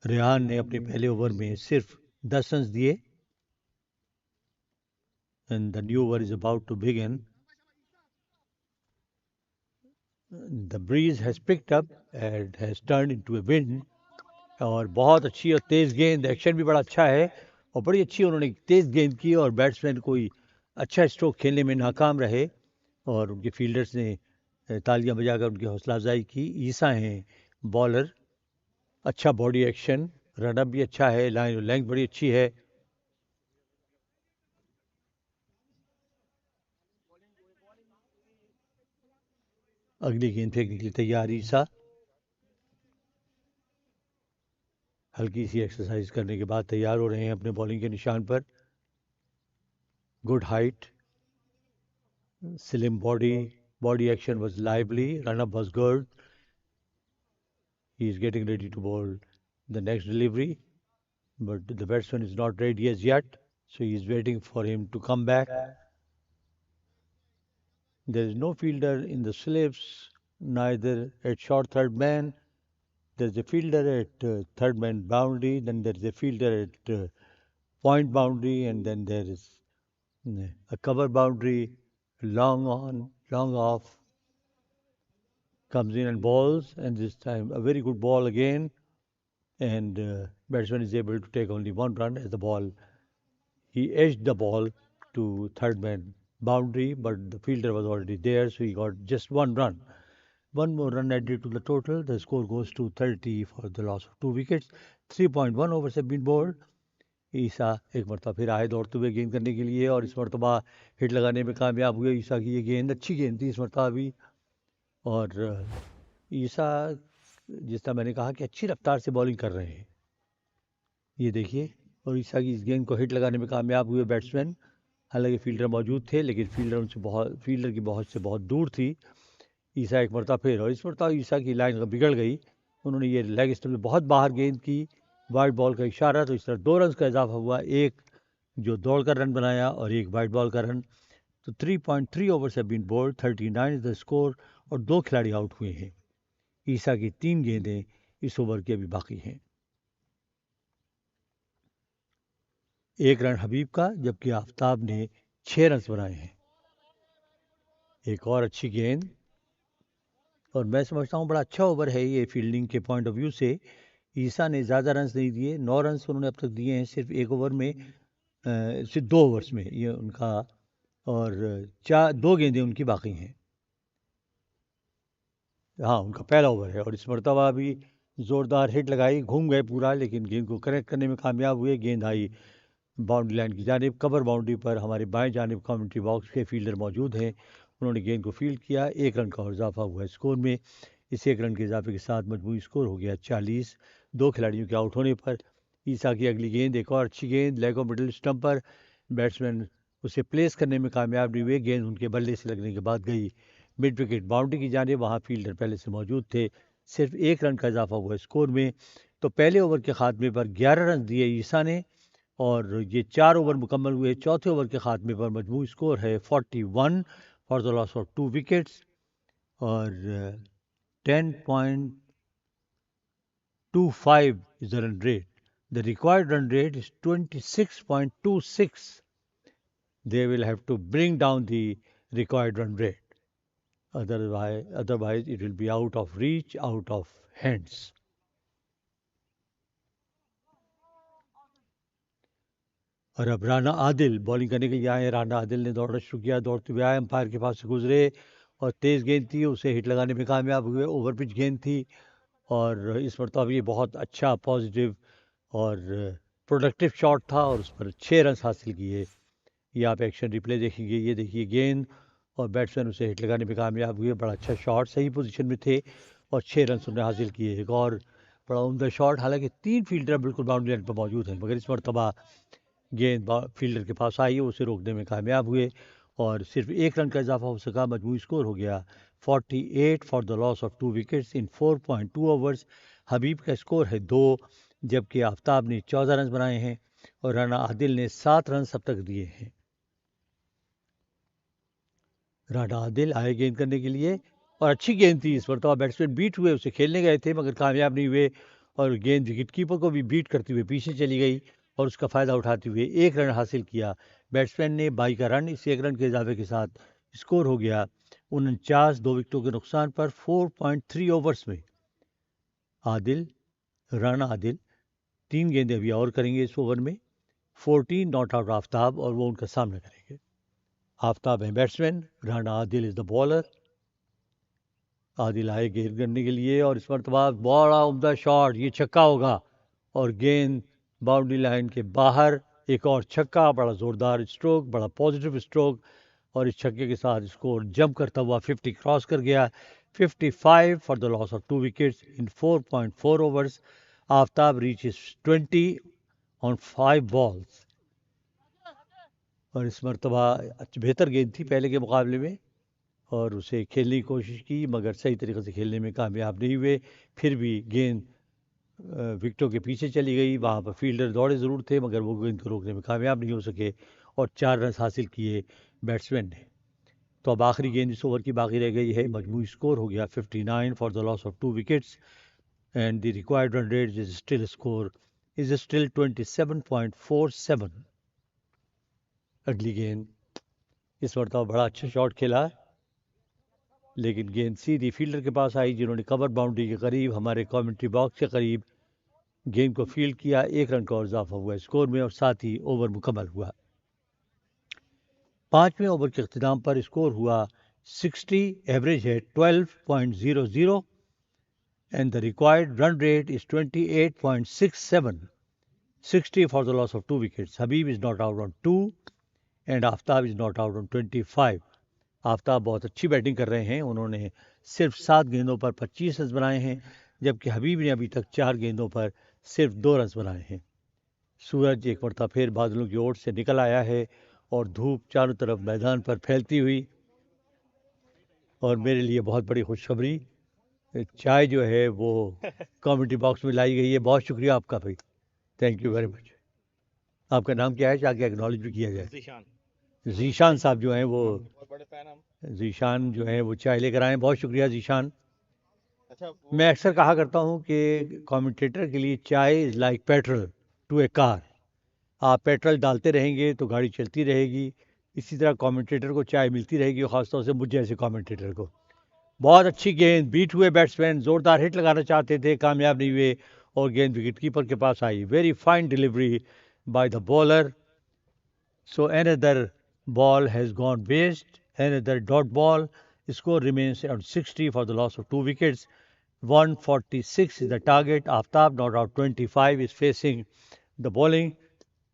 रेहान ने अपने पहले ओवर में सिर्फ 10 रन दिए। And the new over is about to begin. The breeze has picked up and has turned into a wind. और बहुत अच्छी और तेज़ गेंद, एक्शन भी बड़ा अच्छा है और बड़ी अच्छी उन्होंने तेज़ गेंद की और बैट्समैन कोई अच्छा स्ट्रोक खेलने में नाकाम रहे और उनके फील्डर्स ने तालियां बजाकर उनकी हौसला अफजाई की। ईसा हैं बॉलर, अच्छा बॉडी एक्शन, रनअप भी अच्छा है, लाइन लेंथ बड़ी अच्छी है। अगली गेंद फेंकने के लिए तैयार ईसा, हल्की सी एक्सरसाइज करने के बाद तैयार हो रहे हैं अपने बॉलिंग के निशान पर। Good height, slim body action was lively, run-up was good. He is getting ready to bowl the next delivery, but the batsman is not ready as yet, so he is waiting for him to come back. There is no fielder in the slips, neither at short third man. There is a fielder at third man boundary, then there is a fielder at point boundary, and then there is a cover boundary, long on, long off. Comes in and bowls, and this time a very good ball again, and batsman is able to take only one run as the ball. He edged the ball to third man boundary, but the fielder was already there, so he got just one run. One more run added to the total. The score goes to 30 for the loss of 2 wickets. 3.1 overs have been bowled. ईसा एक मरतबा फिर आए दौड़ते हुए गेंद करने के लिए और इस मरतबा हिट लगाने में कामयाब हुए। ईसा की ये गेंद अच्छी गेंद थी इस मरतबा भी, और ईसा जिस तरह मैंने कहा कि अच्छी रफ्तार से बॉलिंग कर रहे हैं। ये देखिए, और ईसा की इस गेंद को हिट लगाने में कामयाब हुए बैट्समैन। हालांकि फील्डर मौजूद थे, लेकिन फील्डर की बहुत से बहुत दूर थी। ईसा एक मरतबा फिर, और इस मरतबा ईसा की लाइन बिगड़ गई। उन्होंने ये लेग स्टंप में बहुत बाहर गेंद की, वाइड बॉल का इशारा, तो इस तरह 2 रन का इजाफा हुआ, एक जो दौड़ कर रन बनाया और एक वाइड बॉल का रन। तो 3.3 overs have been bowled, 39 is the score, और 2 खिलाड़ी आउट हुए हैं। ईसा की 3 गेंदें इस ओवर की अभी बाकी हैं। 1 रन हबीब का, जबकि आफ्ताब ने 6 रन बनाए हैं। एक और अच्छी गेंद, और मैं समझता हूँ बड़ा अच्छा ओवर है ये फील्डिंग के पॉइंट ऑफ व्यू से। ईसा ने ज़्यादा रन नहीं दिए, 9 रन उन्होंने अब तक दिए हैं सिर्फ एक ओवर में, सिर्फ 2 ओवर्स में ये उनका, और 2 गेंदें उनकी बाकी हैं। हाँ, उनका पहला ओवर है, और इस मरतबा भी ज़ोरदार हिट लगाई, घूम गए पूरा, लेकिन गेंद को कनेक्ट करने में कामयाब हुए। गेंद आई बाउंड्री लाइन की जानिब, कवर बाउंड्री पर हमारे बाएं जानिब कम्युनिटी बॉक्स के फील्डर मौजूद हैं। उन्होंने गेंद को फील्ड किया, 1 रन का और इजाफा हुआ स्कोर में। इस 1 रन के इजाफे के साथ मजमूई स्कोर हो गया 40, 2 खिलाड़ियों के आउट होने पर। ईसा की अगली गेंद एक और अच्छी गेंद, लेग ऑफ मिडिल स्टंप पर, बैट्समैन उसे प्लेस करने में कामयाब नहीं हुए। गेंद उनके बल्ले से लगने के बाद गई मिड विकेट बाउंड्री की जानिब, वहाँ फील्डर पहले से मौजूद थे। सिर्फ 1 रन का इजाफा हुआ स्कोर में। तो पहले ओवर के खात्मे पर 11 रन दिए ईसा ने, और ये 4 ओवर मुकम्मल हुए। चौथे ओवर के खात्मे पर मजमूई स्कोर है 41 for the loss of 2 wickets, और 10.25 is the run rate. The required run rate is 26.26. They will have to bring down the required run rate. Otherwise it will be out of reach, out of hands. और अब Rana Adil bowling करने के लिए आए। राना आदिल ने दौड़ना शुरू किया, दौड़ते हुए आए, अंपायर के पास से गुजरे और तेज़ गेंद थी, उसे हिट लगाने में कामयाब हुए। ओवर पिच गेंद थी, और इस मरतबा ये बहुत अच्छा पॉजिटिव और प्रोडक्टिव शॉट था, और उस पर 6 रन हासिल किए। ये आप एक्शन रिप्ले देखेंगे, ये देखिए गेंद, और बैट्समैन उसे हिट लगाने में कामयाब हुए। बड़ा अच्छा शॉट, सही पोजीशन में थे, और 6 रन उन्होंने हासिल किए। एक और बड़ा उम्दा शॉट, हालांकि 3 फील्डर बिल्कुल बाउंड्री लाइन पर मौजूद हैं, मगर इस मरतबा गेंद फील्डर के पास आई, उसे रोकने में कामयाब हुए, और सिर्फ 1 रन का इजाफा हो सका। मजमूई स्कोर हो गया 48 for the loss of 2 wickets in 4.2 overs. Habib का स्कोर है 2, जबकि आफ्ताब ने 14 रन बनाए हैं, और राना आदिल ने 7 रन अब तक दिए हैं। राना आदिल आए गेंद करने के लिए, और अच्छी गेंद थी इस मरतबा। बैट्समैन बीट हुए, उसे खेलने गए थे मगर कामयाब नहीं हुए, और गेंद विकेट कीपर को भी बीट करते हुए पीछे चली गई, और उसका फ़ायदा उठाते हुए 1 रन हासिल किया बैट्समैन ने। 22 का रन इस 1 रन के इजाफे के साथ स्कोर हो गया 49, 2 विकेटों के नुकसान पर 4.3 ओवर्स में। आदिल राना आदिल 3 गेंदें अभी और करेंगे इस ओवर में। 14 नॉट आउट आफ्ताब और वो उनका सामना करेंगे। आफ्ताब है batsman, Rana Adil is the bowler. Adil आए गेंद करने के लिए और इस मरतबा बड़ा उम्दा शॉट, ये छक्का होगा और गेंद बाउंड्री लाइन के बाहर। एक और छक्का, बड़ा ज़ोरदार स्ट्रोक, बड़ा पॉजिटिव स्ट्रोक और इस छक्के के साथ स्कोर जंप करता हुआ 50 क्रॉस कर गया। 55 for the loss of 2 wickets in 4.4 overs. Aftab reaches 20 on 5 balls और इस मरतबा बेहतर गेंद थी पहले के मुकाबले में और उसे खेलने की कोशिश की मगर सही तरीके से खेलने में कामयाब नहीं हुए। फिर भी गेंद विकेटों के पीछे चली गई। वहाँ पर फील्डर दौड़े ज़रूर थे मगर वो गेंद को रोकने में कामयाब नहीं हो सके और 4 रन हासिल किए बैट्समैन ने। तो अब आखिरी गेंद इस ओवर की बाकी रह गई है। मजमूई स्कोर हो गया 59 for the loss of 2 wickets and the required run rate is still 27.47। अगली गेंद, इस मरतबा बड़ा अच्छा शॉट खेला लेकिन गेंद सीधी फील्डर के पास आई जिन्होंने कवर बाउंड्री के करीब, हमारे कमेंट्री बॉक्स के करीब गेंद को फील्ड किया। 1 रन का और इजाफा हुआ स्कोर में और साथ ही ओवर मुकम्मल हुआ। 5वें ओवर के अख्तिताम पर स्कोर हुआ 60, एवरेज है 12.00 and the required run rate is 28.67। 60 for the loss of 2 wickets. Habib is not out on 2 and Aftab is not out on 25। Aftab बहुत अच्छी बैटिंग कर रहे हैं, उन्होंने सिर्फ 7 गेंदों पर 25 रन बनाए हैं जबकि हबीब ने अभी तक 4 गेंदों पर सिर्फ 2 रन बनाए हैं। सूरज एक मरतबा फिर बादलों की ओर से निकल आया है और धूप चारों तरफ मैदान पर फैलती हुई और मेरे लिए बहुत बड़ी खुशखबरी, चाय जो है वो कमेंट्री बॉक्स में लाई गई है। बहुत शुक्रिया आपका भाई, थैंक यू वेरी मच। आपका नाम क्या है ताकि एक्नॉलेज भी किया जाए? जीशान साहब जो हैं वो, बड़े फैन हम। जीशान जो हैं वो चाय लेकर आए। बहुत शुक्रिया जीशान। मैं अक्सर कहा करता हूँ कि कमेंटेटर के लिए chai is like petrol to a car. आप पेट्रोल डालते रहेंगे तो गाड़ी चलती रहेगी, इसी तरह कमेंटेटर को चाय मिलती रहेगी, ख़ासतौर से मुझ जैसे कमेंटेटर को। बहुत अच्छी गेंद, बीट हुए बैट्समैन ज़ोरदार हिट लगाना चाहते थे, कामयाब नहीं हुए और गेंद विकेट कीपर के पास आई। Very fine delivery by the bowler. So another ball has gone waste, another dot ball. Score remains at 60 for the loss of 2 wickets. 146 is the target. Aftab not out 25 is facing the bowling.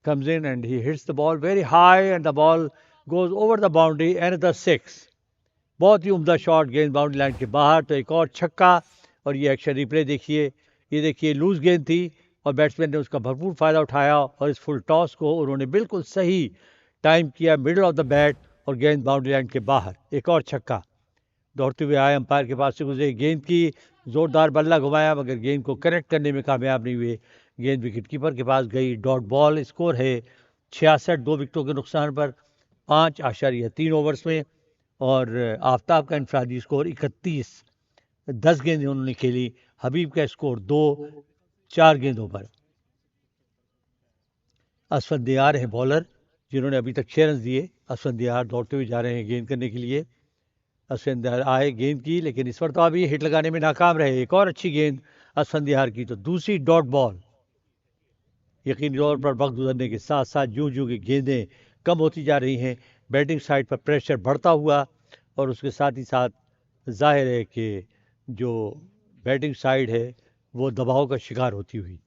Comes in and he hits the ball very high and the ball goes over the boundary. Another 6. बहुत ही उम्दा shot, गेंद boundary line के बाहर। तो एक और छक्का और ये एक्शन रिप्ले देखिए। ये देखिए लूज गेंद थी और बैट्समैन ने उसका भरपूर फ़ायदा उठाया और इस फुल टॉस को उन्होंने बिल्कुल सही टाइम किया, मिडल ऑफ द बैट और गेंद बाउंड्री लाइन के बाहर। एक और छक्का, दौड़ते हुए आए, अंपायर के पास से गुजरे, गेंद की ज़ोरदार बल्ला घुमाया मगर गेंद को कनेक्ट करने में कामयाब नहीं हुए। गेंद विकेट कीपर के पास गई, डॉट बॉल। स्कोर है 66, 2 विकेटों के नुकसान पर 5.3 ओवर्स में और आफ्ताब का इनफरादी स्कोर 31। 10 गेंदें उन्होंने खेली। हबीब का स्कोर 2, 4 गेंदों पर। असफंदियार हैं बॉलर जिन्होंने अभी तक 6 रन दिए। असफंदियार दौड़ते हुए जा रहे हैं गेंद करने के लिए। असफंदियार आए, गेंद की, लेकिन इस मरतबा भी हिट लगाने में नाकाम रहे। एक और अच्छी गेंद असफंदियार की, तो दूसरी डॉट बॉल। यकीनी तौर पर वक्त गुजरने के साथ साथ जूँ जूँ की गेंदें कम होती जा रही हैं, बैटिंग साइड पर प्रेशर बढ़ता हुआ और उसके साथ ही साथ जाहिर है कि जो बैटिंग साइड है वो दबाव का शिकार होती हुई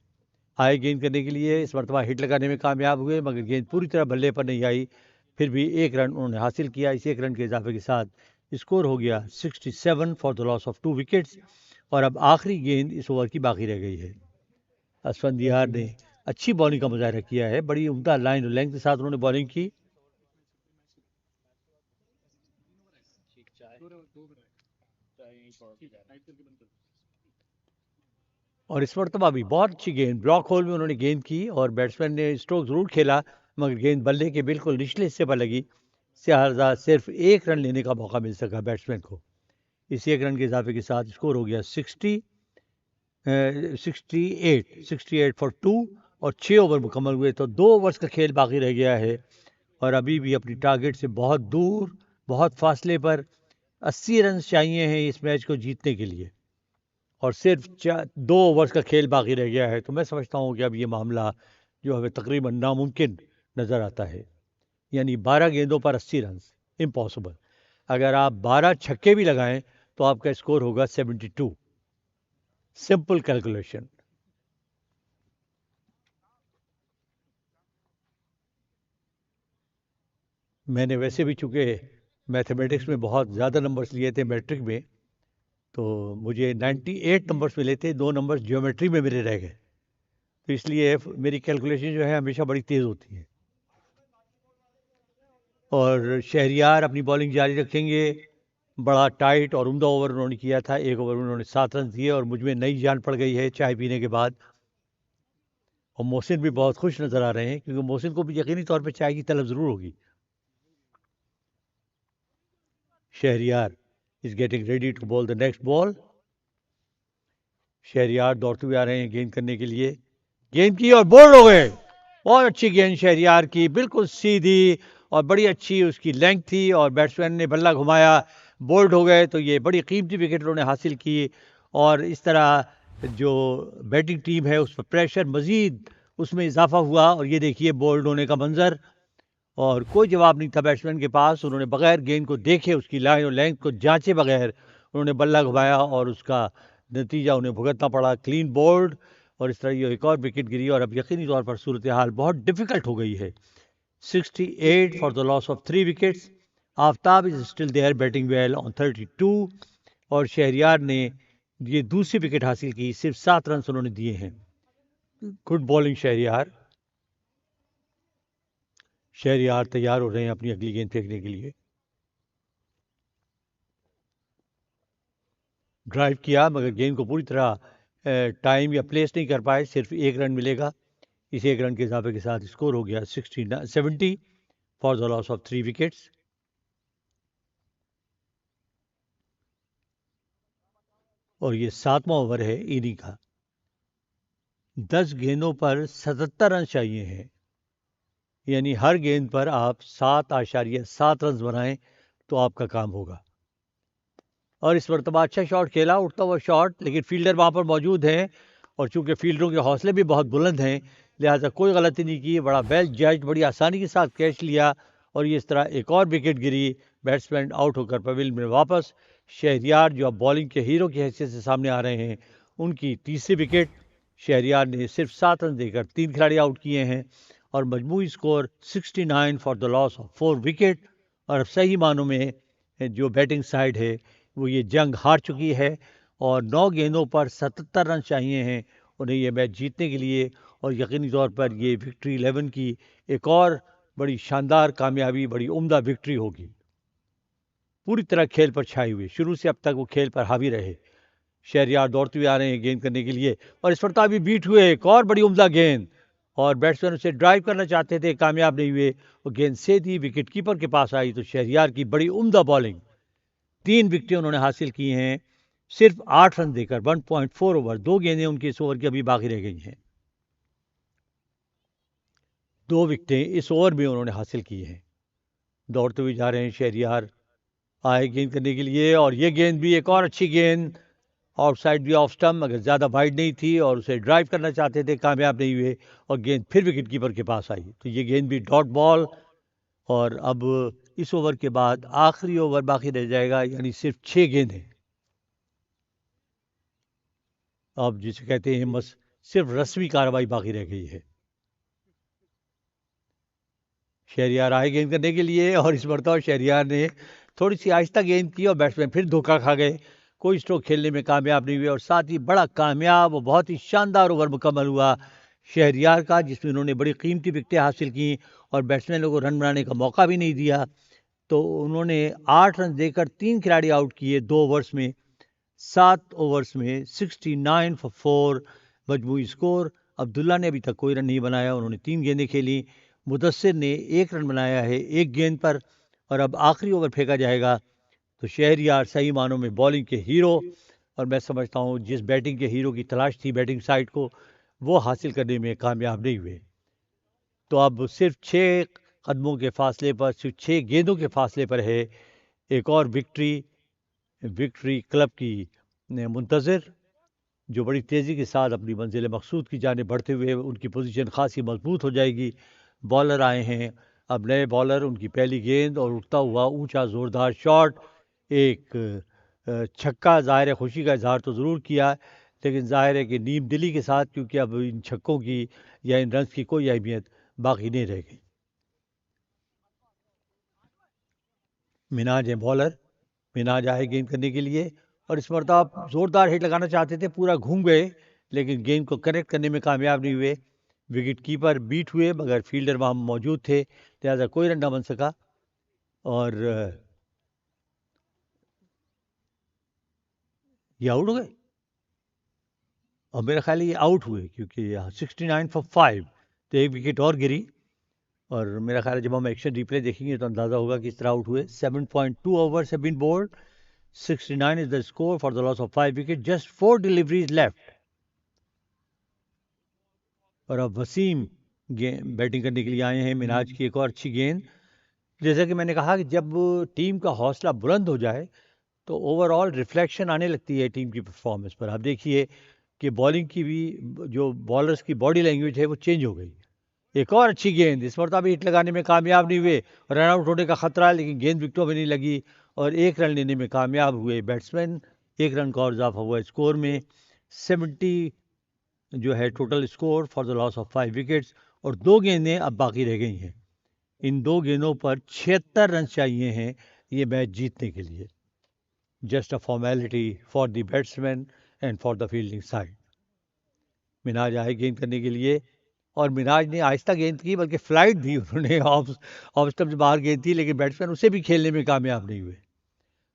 आए गेंद करने के लिए। इस मरतबा हिट लगाने में कामयाब हुए मगर गेंद पूरी तरह बल्ले पर नहीं आई। फिर भी 1 रन उन्होंने हासिल किया। इस 1 रन के इजाफे के साथ स्कोर हो गया 67 for the loss of 2 wickets और अब आखिरी गेंद इस ओवर की बाकी रह गई है। असफंदियार ने अच्छी बॉलिंग का मुजाहरा किया है, बड़ी उम्दा लाइन और लेंथ के साथ उन्होंने बॉलिंग की। और इस मरतबा भी बहुत अच्छी गेंद, ब्लॉक होल में उन्होंने गेंद की और बैट्समैन ने स्ट्रोक ज़रूर खेला मगर गेंद बल्ले के बिल्कुल निचले हिस्से पर लगी। लिहाजा सिर्फ 1 रन लेने का मौका मिल सका बैट्समैन को। इस 1 रन के इजाफे के साथ स्कोर हो गया 68 फॉर 2 और 6 ओवर मुकम्मल हुए। तो 2 ओवर्स का खेल बाकी रह गया है और अभी भी अपनी टारगेट से बहुत दूर, बहुत फासले पर। 80 रन चाहिए हैं इस मैच को जीतने के लिए और सिर्फ 2 ओवर्स का खेल बाकी रह गया है, तो मैं समझता हूँ कि अब ये मामला जो हमें तकरीबन नामुमकिन नज़र आता है। यानी 12 गेंदों पर 80 रन, इम्पॉसिबल। अगर आप 12 छक्के भी लगाएं तो आपका स्कोर होगा 72। Simple calculation. मैंने वैसे भी चूंकि मैथमेटिक्स में बहुत ज़्यादा नंबर्स लिए थे मैट्रिक में, तो मुझे 98 नंबर्स मिले थे, 2 नंबर्स ज्योमेट्री में मेरे रह गए, तो इसलिए मेरी कैलकुलेशन जो है हमेशा बड़ी तेज़ होती है। और शहरियार अपनी बॉलिंग जारी रखेंगे। बड़ा टाइट और उम्दा ओवर उन्होंने किया था। 1 ओवर में उन्होंने 7 रन दिए और मुझ में नई जान पड़ गई है चाय पीने के बाद। और मोहसिन भी बहुत खुश नज़र आ रहे हैं, क्योंकि मोहसिन को भी यकीनी तौर पे चाय की तलब ज़रूर होगी। Shahriyar is getting ready to bowl the next ball. Shahriyar दौड़ते हुए आ रहे हैं गेंद करने के लिए। गेंद की और बोल्ड हो गए। बहुत अच्छी गेंद शहरियार की, बिल्कुल सीधी और बड़ी अच्छी उसकी लेंथ थी, और बैट्समैन ने बल्ला घुमाया, बोल्ड हो गए। तो ये बड़ी कीमती विकेट उन्होंने हासिल की, और इस तरह जो बैटिंग टीम है उस पर प्रेशर मज़ीद उसमें इजाफा हुआ। और ये देखिए बोल्ड होने का मंजर, और कोई जवाब नहीं था बैट्समैन के पास। उन्होंने बगैर गेंद को देखे, उसकी लाइन और लेंथ को जांचे बगैर उन्होंने बल्ला घुमाया, और उसका नतीजा उन्हें भुगतना पड़ा, क्लीन बोल्ड। और इस तरह ये एक और विकेट गिरी, और अब यकीनी तौर पर सूरत हाल बहुत डिफ़िकल्ट हो गई है। 68 for the loss of 3 wickets. Aftab is still there batting well on 32, और शहरियार ने ये दूसरी विकेट हासिल की। सिर्फ 7 रन उन्होंने दिए हैं। Good bowling Shahryar. शहरियार तैयार हो रहे हैं अपनी अगली गेंद फेंकने के लिए। ड्राइव किया, मगर गेंद को पूरी तरह टाइम या प्लेस नहीं कर पाए। सिर्फ 1 रन मिलेगा। इस 1 रन के इजाफे के साथ स्कोर हो गया 70 for the loss of 3 wickets. और ये 7वां ओवर है इनिंग का। 10 गेंदों पर 77 रन चाहिए हैं। यानी हर गेंद पर आप 7.7 रन बनाएं तो आपका काम होगा। और इस मरतबा अच्छा शॉट खेला, उठता हुआ शॉट, लेकिन फील्डर वहाँ पर मौजूद हैं, और चूंकि फील्डरों के हौसले भी बहुत बुलंद हैं, लिहाजा कोई गलती नहीं की। बड़ा वेल जज, बड़ी आसानी के साथ कैच लिया, और ये इस तरह एक और विकेट गिरी। बैट्समैन आउट होकर पवेलियन में वापस। शहरियार जो अब बॉलिंग के हीरो की हैसियत से सामने आ रहे हैं, उनकी तीसरी विकेट। शहरियार ने सिर्फ 7 रन देकर 3 खिलाड़ी आउट किए हैं, और मजमूई score 69 for the loss of 4 wicket. और अब सही मानों में जो बैटिंग साइड है वो ये जंग हार चुकी है, और 9 गेंदों पर 77 रन चाहिए हैं उन्हें ये मैच जीतने के लिए। और यकीनी तौर पर ये विक्ट्री 11 की एक और बड़ी शानदार कामयाबी, बड़ी उम्दा विक्ट्री होगी। पूरी तरह खेल पर छाए हुए, शुरू से अब तक वो खेल पर हावी रहे। शहरियार दौड़ते हुए आ रहे हैं गेंद करने के लिए, और इस पर भी बीट हुए। एक और बड़ी उम्दा गेंद, और बैट्समैन उसे ड्राइव करना चाहते थे, कामयाब नहीं हुए। वो गेंद सीधी विकेट कीपर के पास आई। तो शहरियार की बड़ी उम्दा बॉलिंग, 3 विकेटें उन्होंने हासिल की हैं सिर्फ 8 रन देकर। 1.4 ओवर, 2 गेंदें उनकी इस ओवर की अभी बाकी रह गई हैं। 2 विकेटें इस ओवर में उन्होंने हासिल की हैं। दौड़ते हुए जा रहे हैं शहरियार, आए गेंद करने के लिए, और ये गेंद भी एक और अच्छी गेंद, आउटसाइड भी ऑफ स्टम्प, मगर ज़्यादा वाइड नहीं थी, और उसे ड्राइव करना चाहते थे, कामयाब नहीं हुए, और गेंद फिर विकेट कीपर के पास आई। तो ये गेंद भी डॉट बॉल। और अब इस ओवर के बाद आखिरी ओवर बाकी रह जाएगा, यानी सिर्फ 6 गेंद हैं। अब जिसे कहते हैं बस सिर्फ रस्मी कार्रवाई बाकी रह गई है। शहरियार आए गेंद करने के लिए, और इस मरतबा शहरियार ने थोड़ी सी आहिस्ता गेंद की, और बैट्समैन फिर धोखा खा गए। कोई स्ट्रोक खेलने में कामयाब नहीं हुए, और साथ ही बड़ा कामयाब और बहुत ही शानदार ओवर मुकम्मल हुआ शहरियार का, जिसमें उन्होंने बड़ी कीमती विकेटें हासिल की, और बैट्समैनों को रन बनाने का मौका भी नहीं दिया। तो उन्होंने 8 रन देकर 3 खिलाड़ी आउट किए 2 ओवर्स में। 7 ओवर्स में 69 फॉर 4 मजमूई स्कोर। अब्दुल्ला ने अभी तक कोई रन नहीं बनाया, उन्होंने 3 गेंदें खेली। मुदस्सिर ने 1 रन बनाया है 1 गेंद पर, और अब आखिरी ओवर फेंका जाएगा। तो शहरियार सही मानों में बॉलिंग के हीरो, और मैं समझता हूँ जिस बैटिंग के हीरो की तलाश थी बैटिंग साइड को, वो हासिल करने में कामयाब नहीं हुए। तो अब सिर्फ 6 कदमों के फासले पर, सिर्फ 6 गेंदों के फासले पर है एक और विक्ट्री क्लब की मुंतज़िर। जो बड़ी तेज़ी के साथ अपनी मंजिल मकसूद की जानिब बढ़ते हुए उनकी पोजीशन खासी मजबूत हो जाएगी। बॉलर आए हैं, अब नए बॉलर, उनकी पहली गेंद और उठता हुआ ऊंचा ज़ोरदार शॉट, एक छक्का। ज़ाहिर है खुशी का इजहार तो ज़रूर किया, लेकिन ज़ाहिर है कि नीम दिली के साथ, क्योंकि अब इन छक्कों की या इन रन्स की कोई अहमियत बाकी नहीं रह गई। मिनाज है बॉलर, मिनाज आए गेंद करने के लिए और इस मरतबा ज़ोरदार हिट लगाना चाहते थे, पूरा घूम गए, लेकिन गेंद को कनेक्ट करने में कामयाब नहीं हुए। विकेट कीपर बीट हुए, मगर फील्डर वहाँ मौजूद थे, लिहाजा कोई रन ना बन सका। और ये आउट हो गए, और मेरा ख्याल है ये आउट हुए, क्योंकि 69 फॉर 5, तो एक विकेट और गिरी। और मेरा ख्याल है जब हम एक्शन रिप्ले देखेंगे तो अंदाज़ा होगा कि इस तरह आउट हुए। 7.2 overs have been bowled, 69 is the score for the loss of 5 wickets, just 4 deliveries left। और अब वसीम बैटिंग करने के लिए आए हैं। मिनाज की एक और अच्छी गेंद। जैसा कि मैंने कहा कि जब टीम का हौसला बुलंद हो जाए तो ओवरऑल रिफ्लेक्शन आने लगती है टीम की परफॉर्मेंस पर। आप देखिए कि बॉलिंग की भी, जो बॉलर्स की बॉडी लैंग्वेज है वो चेंज हो गई। एक और अच्छी गेंद, इस मरतबा भी हिट लगाने में कामयाब नहीं हुए, रन आउट होने का खतरा, लेकिन गेंद विकेटों में नहीं लगी और एक रन लेने में कामयाब हुए बैट्समैन। एक रन का और इजाफा हुआ स्कोर में। 70 जो है total score for the loss of 5 wickets. और दो गेंदें अब बाकी रह गई हैं। इन दो गेंदों पर 76 रन चाहिए हैं ये मैच जीतने के लिए। Just a formality for the batsman and for the fielding side. Minaj आए गेंद करने के लिए, और मिनाज ने आहिस्ता गेंद की, बल्कि फ्लाइट दी उन्होंने, ऑफ स्टंप से बाहर गेंद थी, लेकिन बैट्समैन उसे भी खेलने में कामयाब नहीं हुए।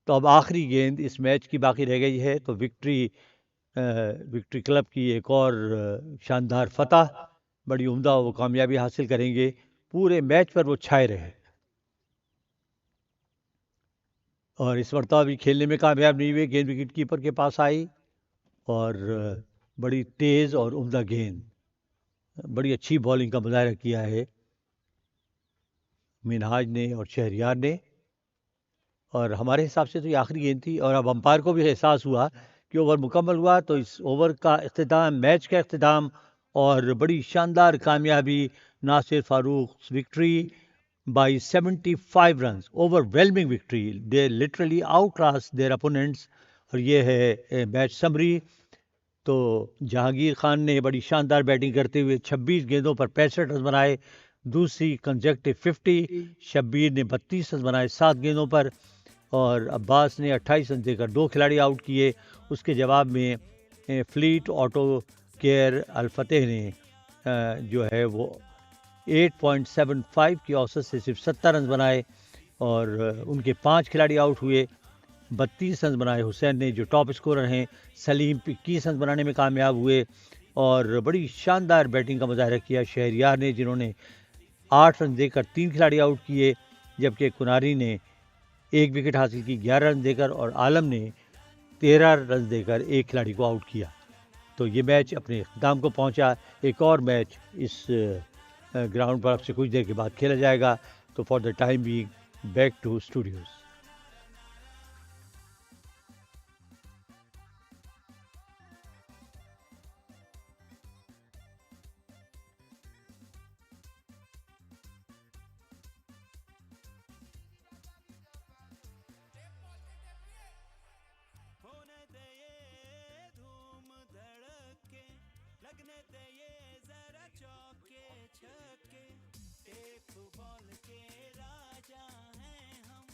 तो अब आखिरी गेंद इस मैच की बाकी रह गई है, तो विक्ट्री क्लब की एक और शानदार फतह, बड़ी उम्दा वो कामयाबी हासिल करेंगे। पूरे मैच पर वो छाए रहे और इस मरतबा भी खेलने में कामयाब नहीं हुए। गेंद विकेट कीपर के पास आई और बड़ी तेज़ और उम्दा गेंद, बड़ी अच्छी बॉलिंग का मुजाहरा किया है मिनहाज ने और शहरियार ने। और हमारे हिसाब से तो ये आखिरी गेंद थी, और अब अंपायर को भी एहसास हुआ कि ओवर मुकम्मल हुआ, तो इस ओवर का इख्तिताम, मैच का इख्तिताम और बड़ी शानदार कामयाबी। Nasir Farooq victory by 75 run, overwhelming victory, they literally outclass their opponents. और ये है मैच समरी। तो जहांगीर खान ने बड़ी शानदार बैटिंग करते हुए 26 गेंदों पर 65 रन बनाए, दूसरी कंजेक्टिव 50। शब्बीर ने 32 रन बनाए 7 गेंदों पर, और अब्बास ने 28 रन देकर 2 खिलाड़ी आउट किए। उसके जवाब में फ्लीट ऑटो केयर अल-फतेह ने जो है वो 8.75 की औसत से सिर्फ 70 रन बनाए, और उनके 5 खिलाड़ी आउट हुए। 32 रन बनाए हुसैन ने, जो टॉप स्कोरर हैं। सलीम 21 रन बनाने में कामयाब हुए, और बड़ी शानदार बैटिंग का मुजाहरा किया शहरियार ने, जिन्होंने 8 रन देकर 3 खिलाड़ी आउट किए, जबकि कुनारी ने 1 विकेट हासिल की 11 रन देकर, और आलम ने 13 रन देकर एक खिलाड़ी को आउट किया। तो ये मैच अपने इख्तिताम को पहुंचा। एक और मैच इस ग्राउंड पर आपसे कुछ देर के बाद खेला जाएगा। तो for the time being, back to studios. होने दे ये धूम धड़के, लगने दे ये जरा चौके छक्के, एक बॉल के राजा हैं हम,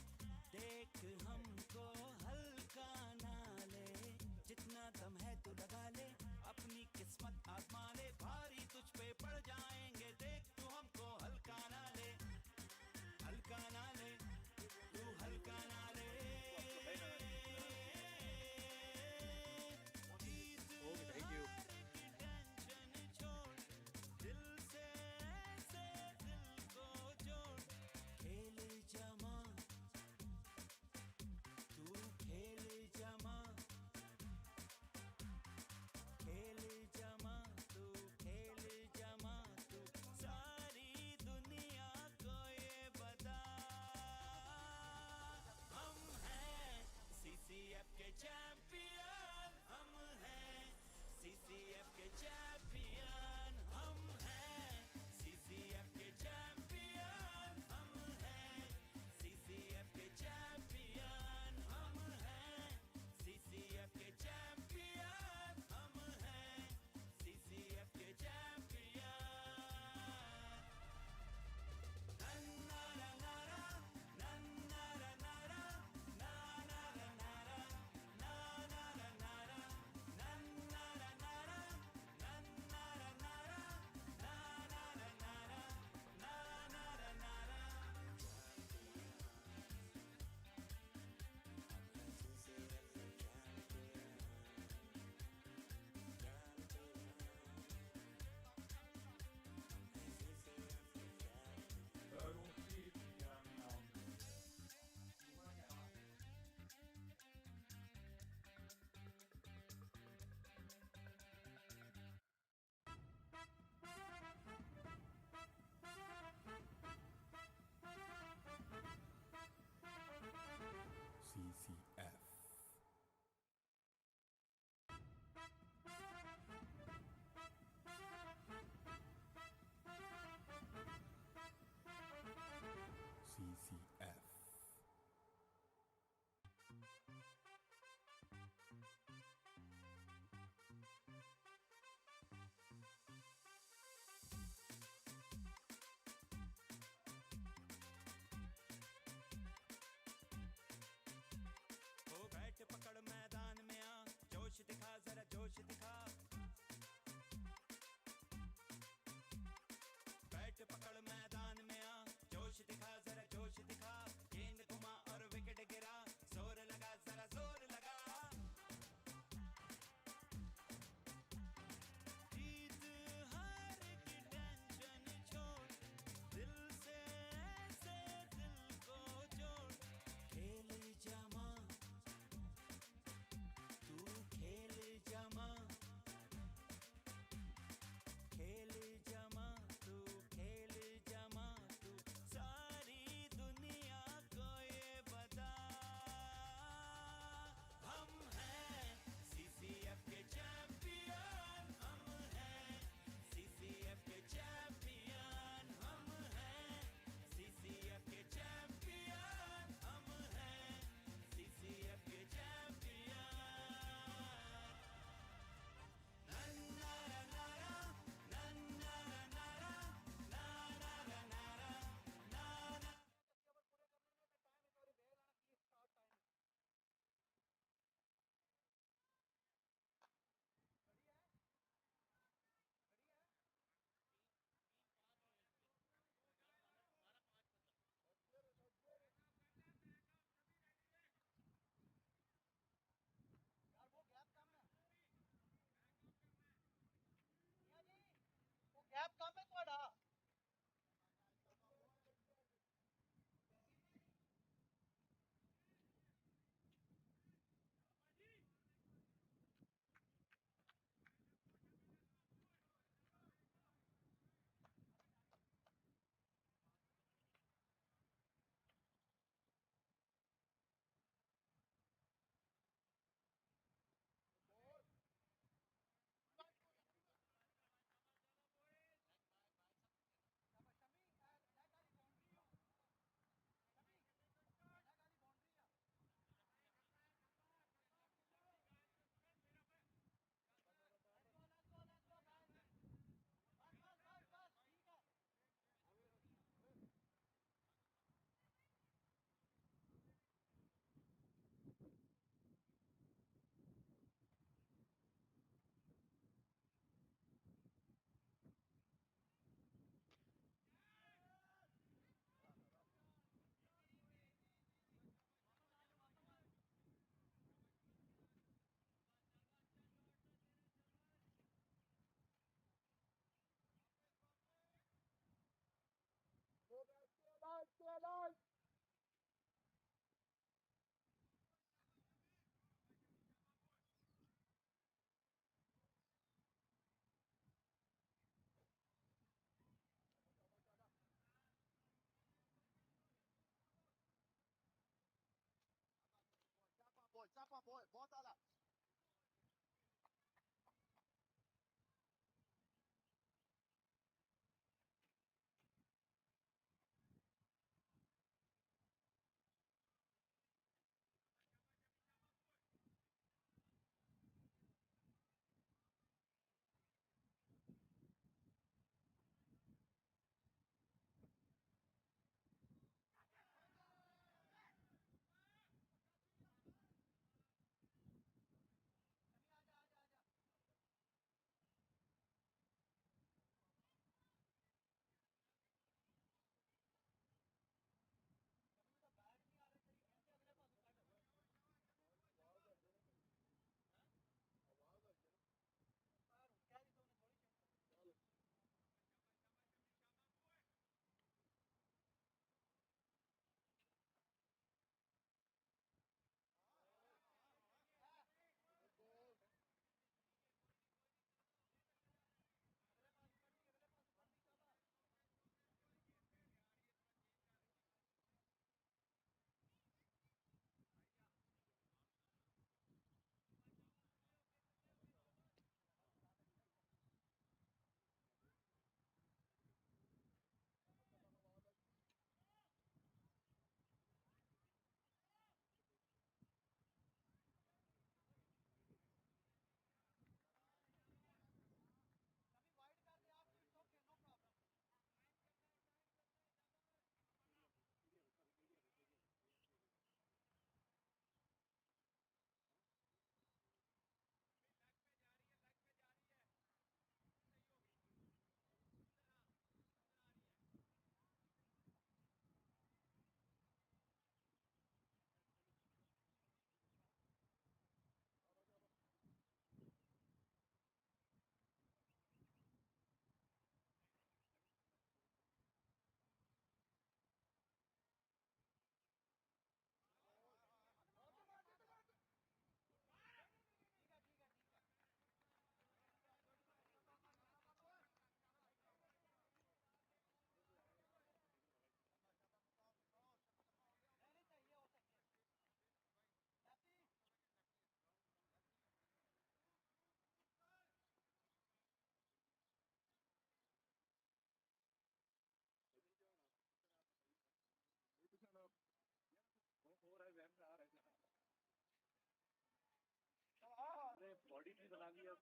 बॉडी नहीं बना लिया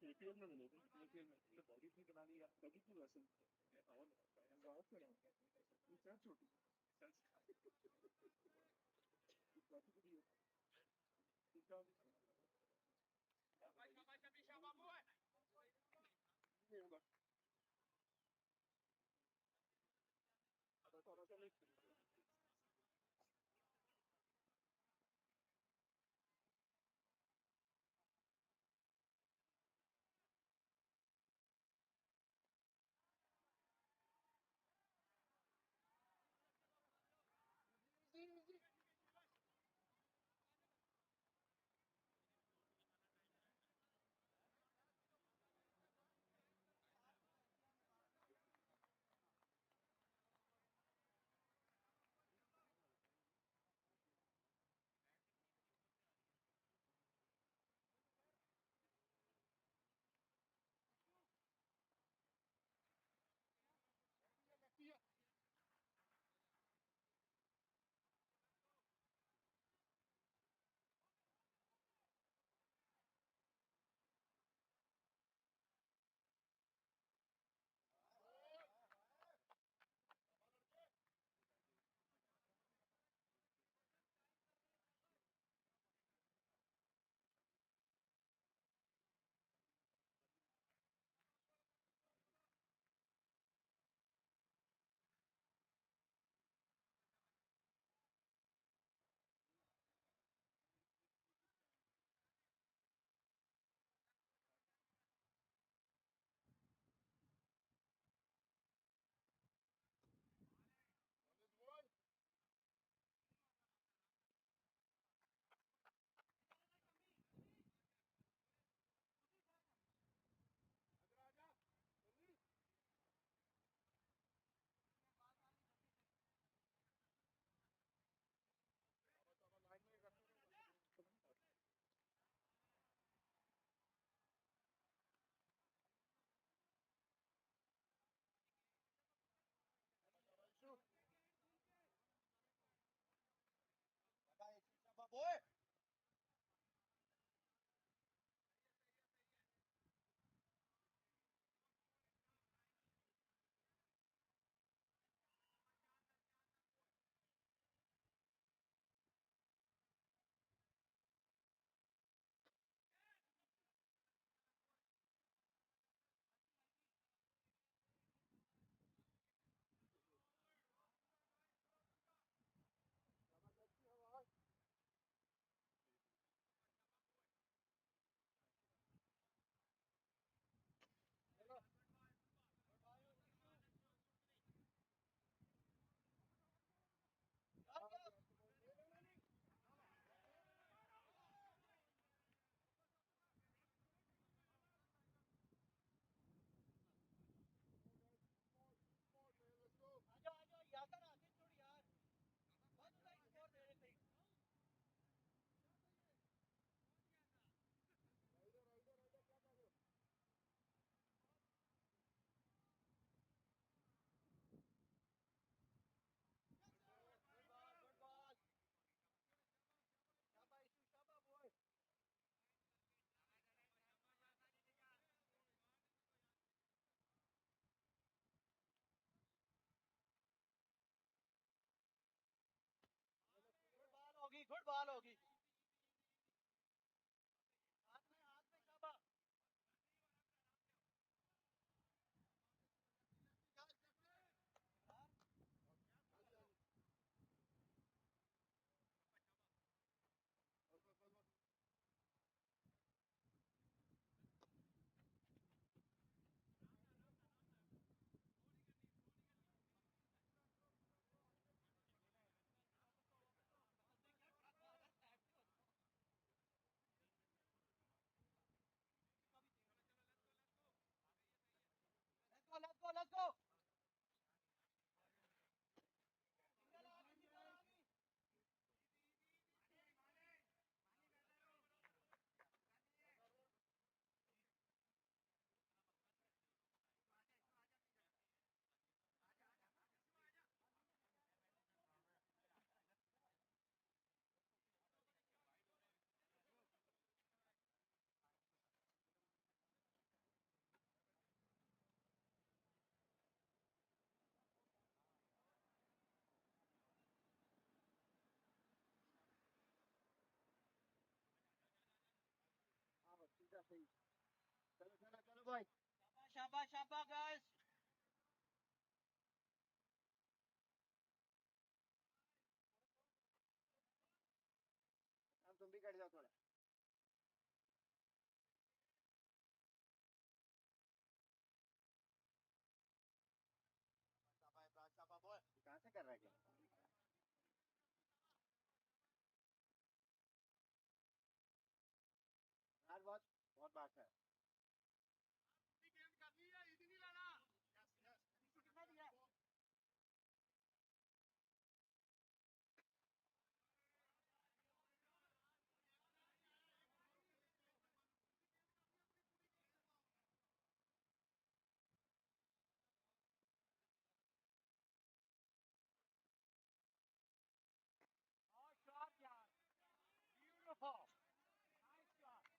एटीएम में मिले एटीएम में बॉडी नहीं बना लिया कभी की वैसे छोटी होगी, फुटबॉल होगी। हाथ में शाबाश। Let's go, let's go. हाँ बस सीधा सही। चलो चलो चलो भाई। शाबाश शाबाश शाबाश गाइस। अब तुम भी कट जाओ थोड़ा। कहाँ से कर रहा है क्या? यार बहुत बहुत बात है। करनी है, इधर नहीं लाना। कितना दिया? Oh, shot, यार. Beautiful. Nice shot.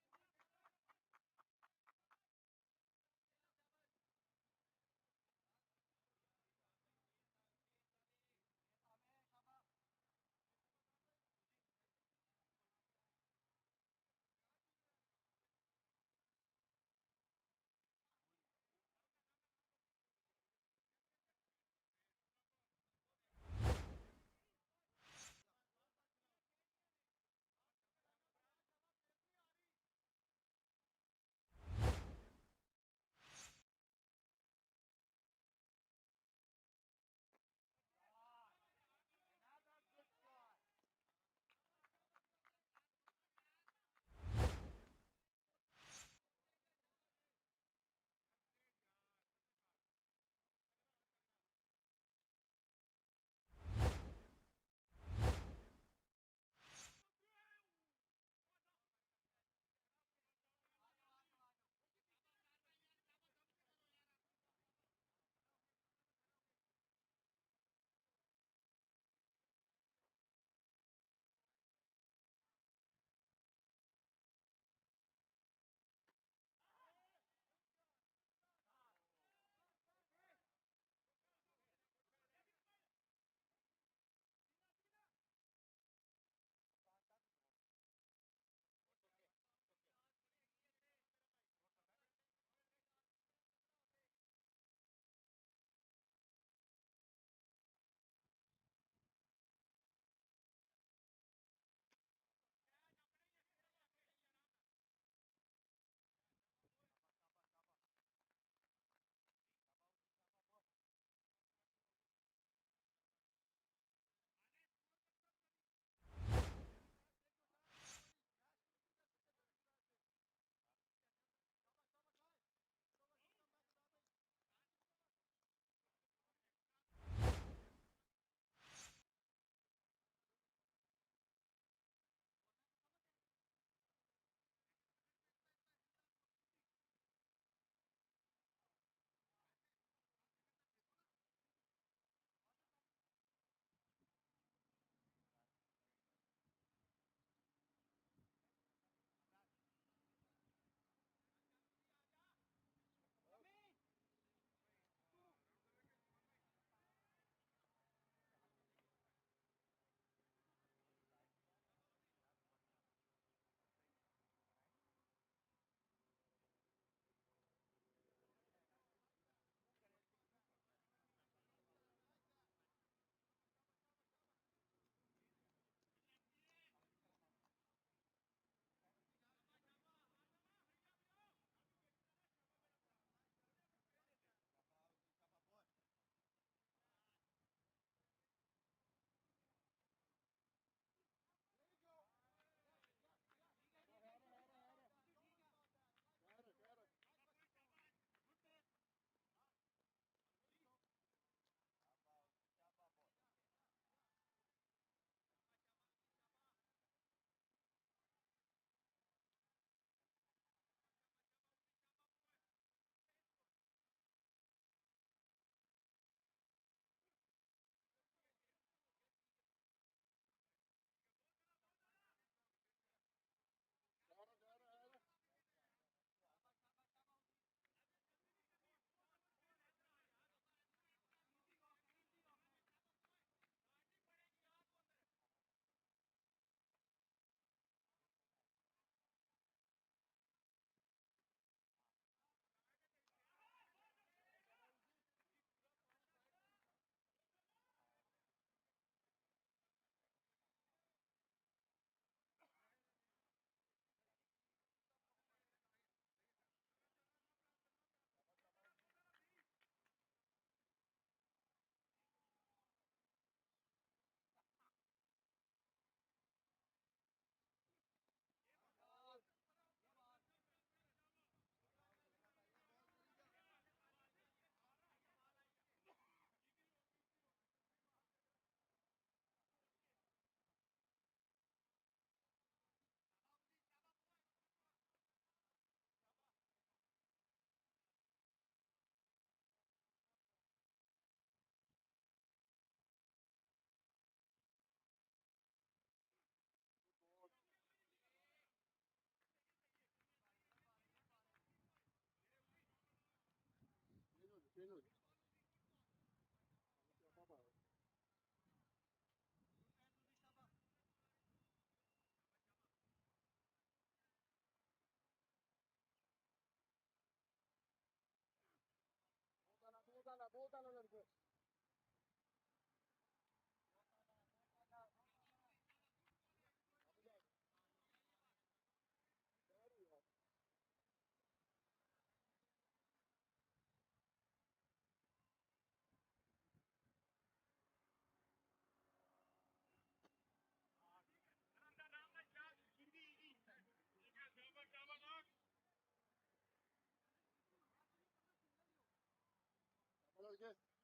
Yes.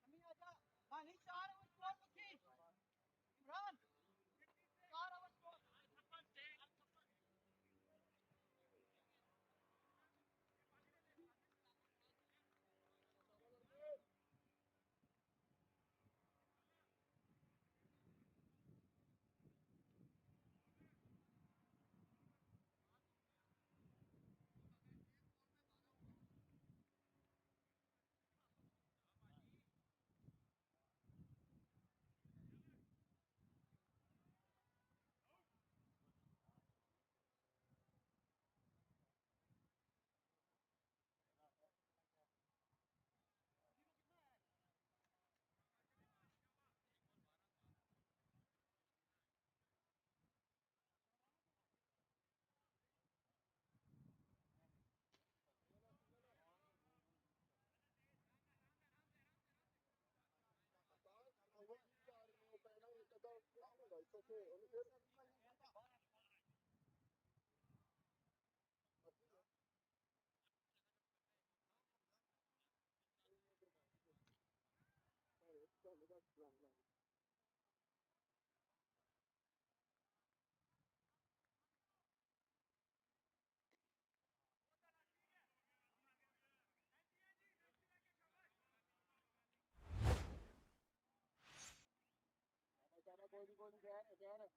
अमी आजा मानी 4 ओवर स्कोर मुखी इमरान 4 ओवर स्कोर कोई नहीं बॉल है इमरान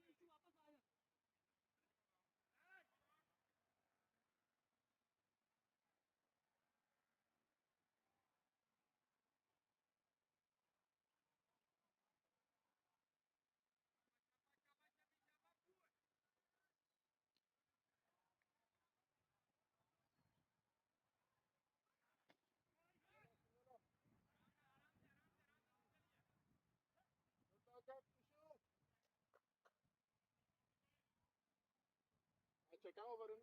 तू वापस आ जा अच्छा क्या ओवर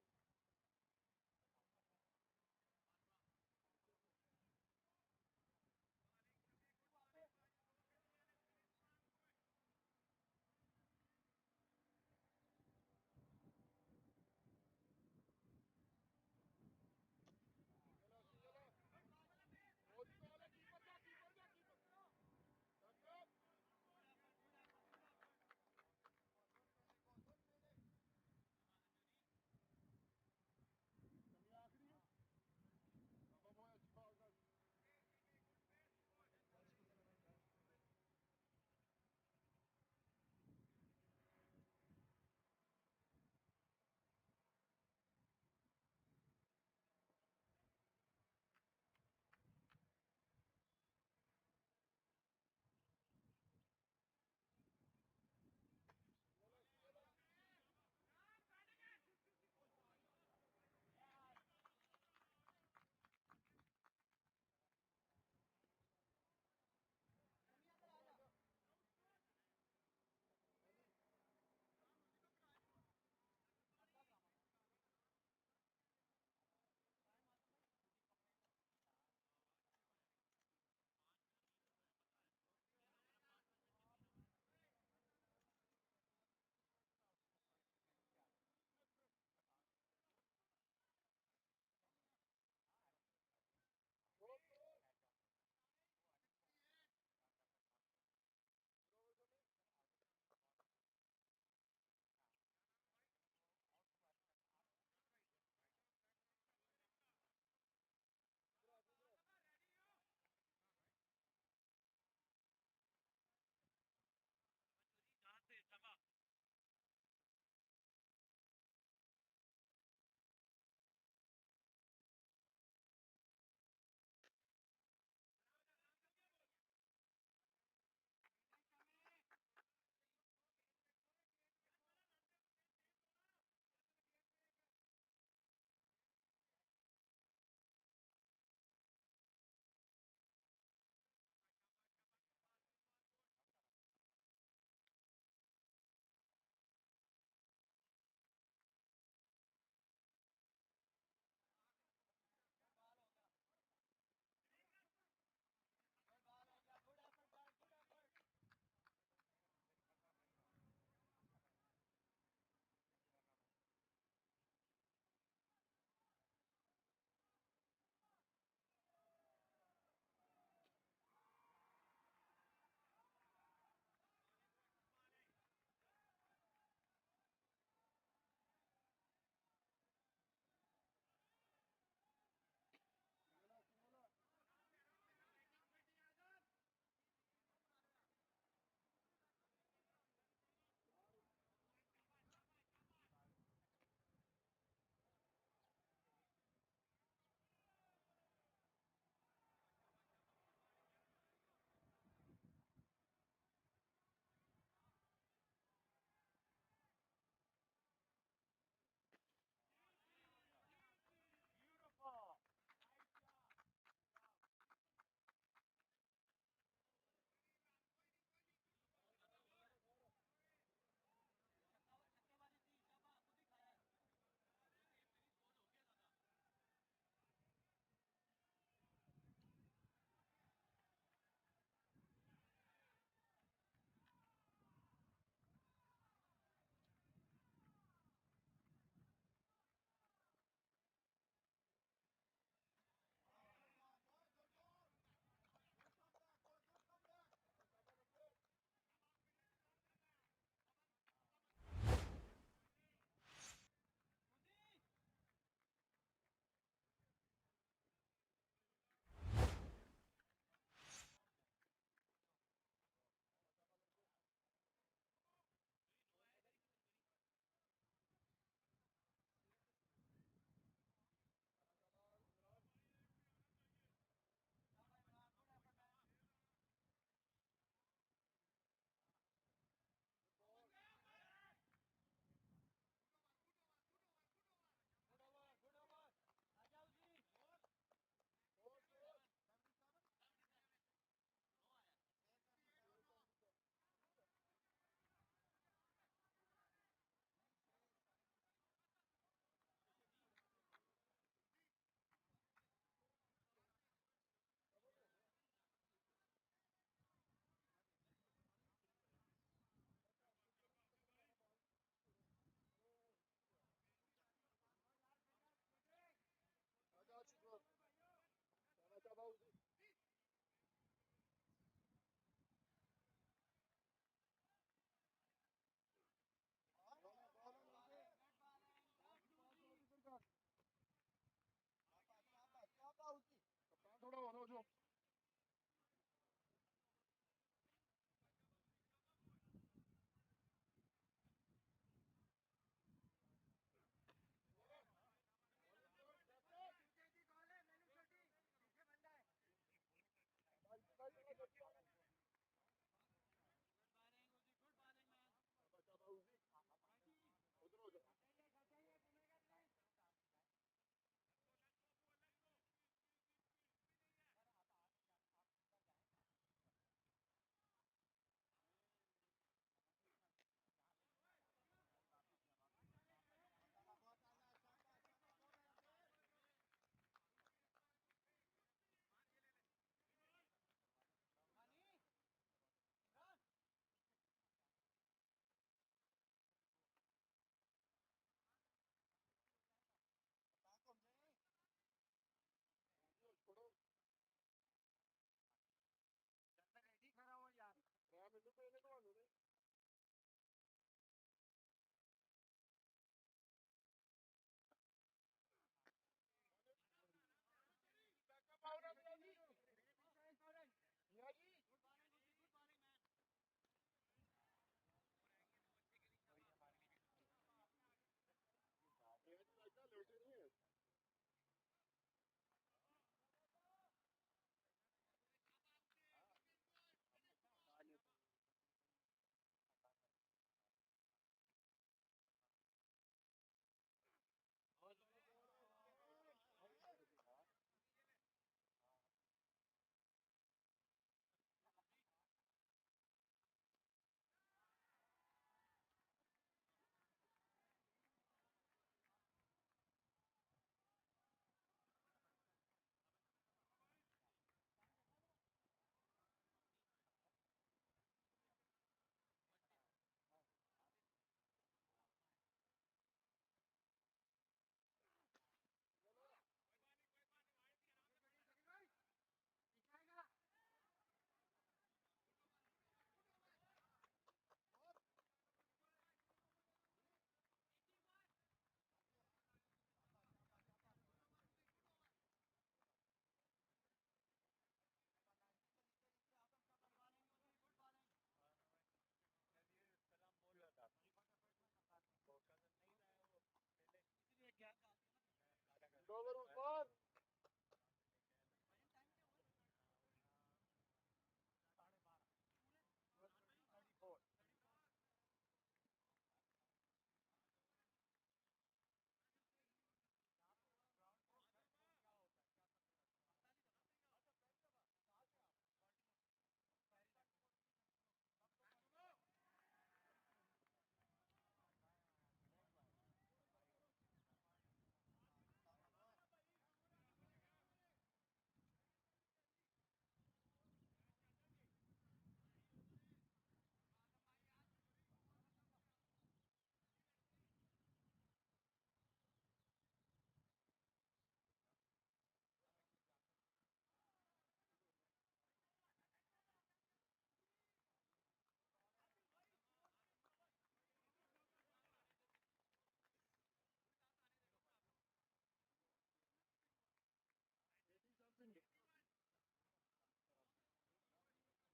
ओवर ऊपर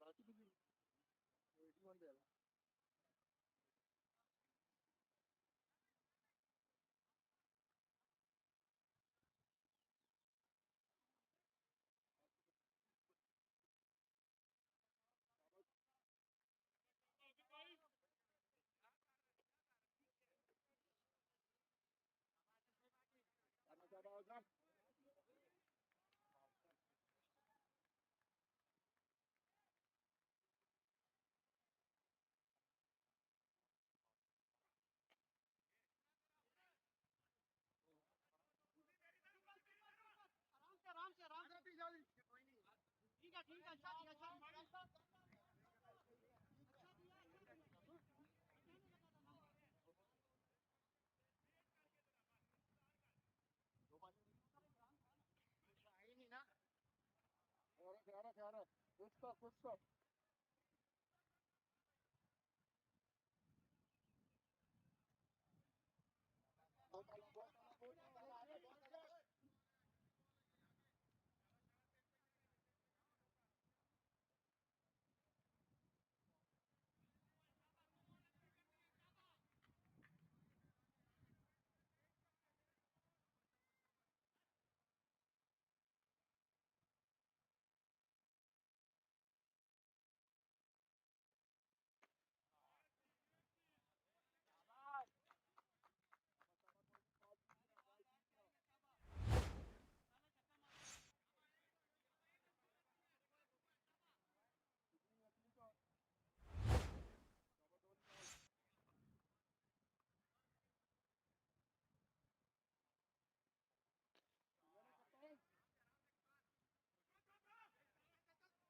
बाकी भी 81 दे रहा आना चाहता होगा आराम से कोई नहीं ठीक है अच्छा दिया अच्छा दिया आई नहीं ना क्या रहा कुछ तो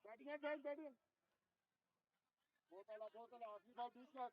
बैटिंग बैटिंग बहुत आखिरी बार 20 लाख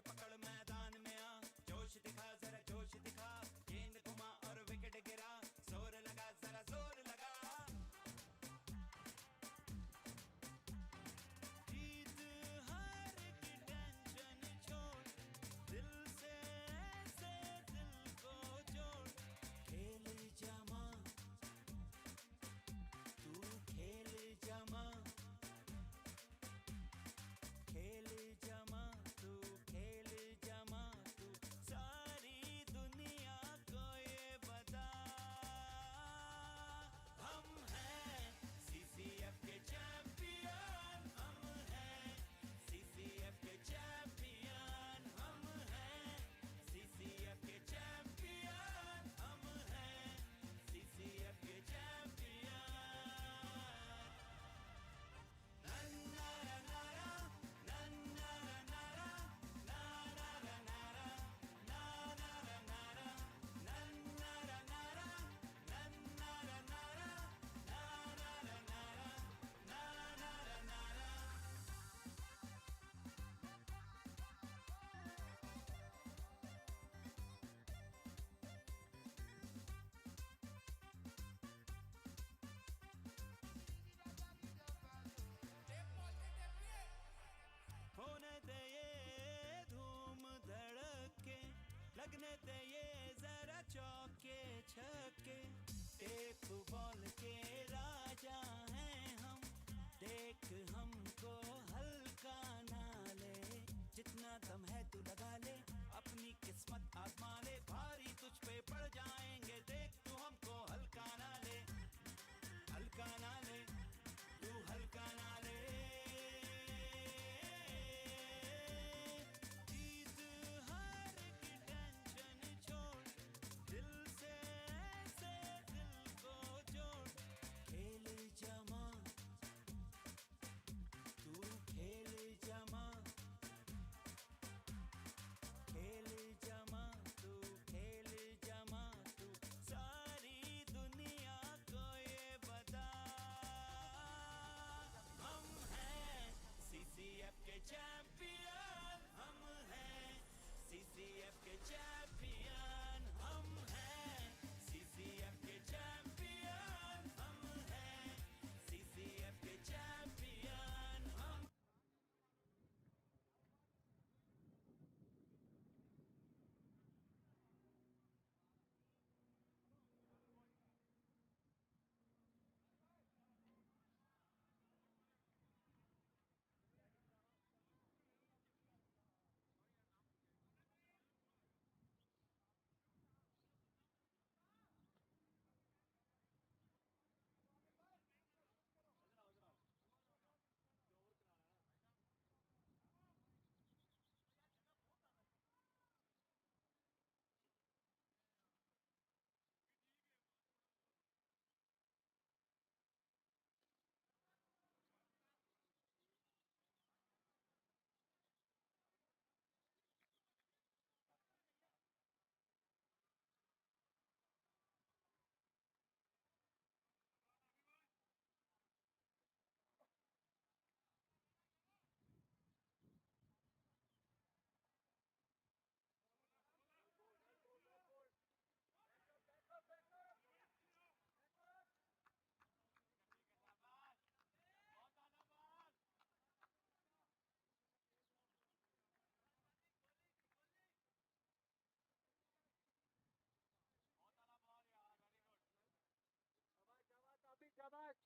पकड़ मैदान में आ, जोश दिखा जरा जोश दिखा, गेंद घुमा और विकेट गिरा, जोर लगा जरा जोर लगा। जीत हार की टेंशन छोड़, दिल से ऐसे दिल को जोड़, खेल जमा तू खेल जमा, खेल जमा तू खेल जमा तू, सारी दुनिया को ये बता, हम हैं सीसीएफ के चैंपियन, हम हैं सीसीएफ के चैंपियन, हम हैं सीसीएफ के चैंपियन, हम हैं सीसीएफ के चैंपियन। नन्नारा नारा नन्नारा नारा नारा नारा नारा नारा नन्नारा नारा नन्नारा नारा नारा नारा नारा नारा। होने दे ये धूम धड़के, लगने दे ये जरा चौके छक्के, टेप बॉल के राजा हैं हम, देख हमको हल्का ना ले, जितना दम है तू लगा ले, अपनी किस्मत आजमा ले, भारी तुझ पे पड़ जाएंगे, देख तू हमको हल्का ना ले, हल्का ना ले, तू हल्का ना ले। जीत हार की टेंशन छोड़, दिल से ऐसे दिल को जोड़, खेल जमा तू खेल जमा, खेल जमा तू खेल जमा तू, सारी दुनिया को ये बता, हम हैं सीसीएफ के चैंपियन, हम हैं सीसीएफ के चैंपियन, हम हैं सीसीएफ के चैंपियन, हम हैं सीसीएफ के चैंपियन, हम। शाबाश।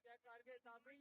क्या करके सामने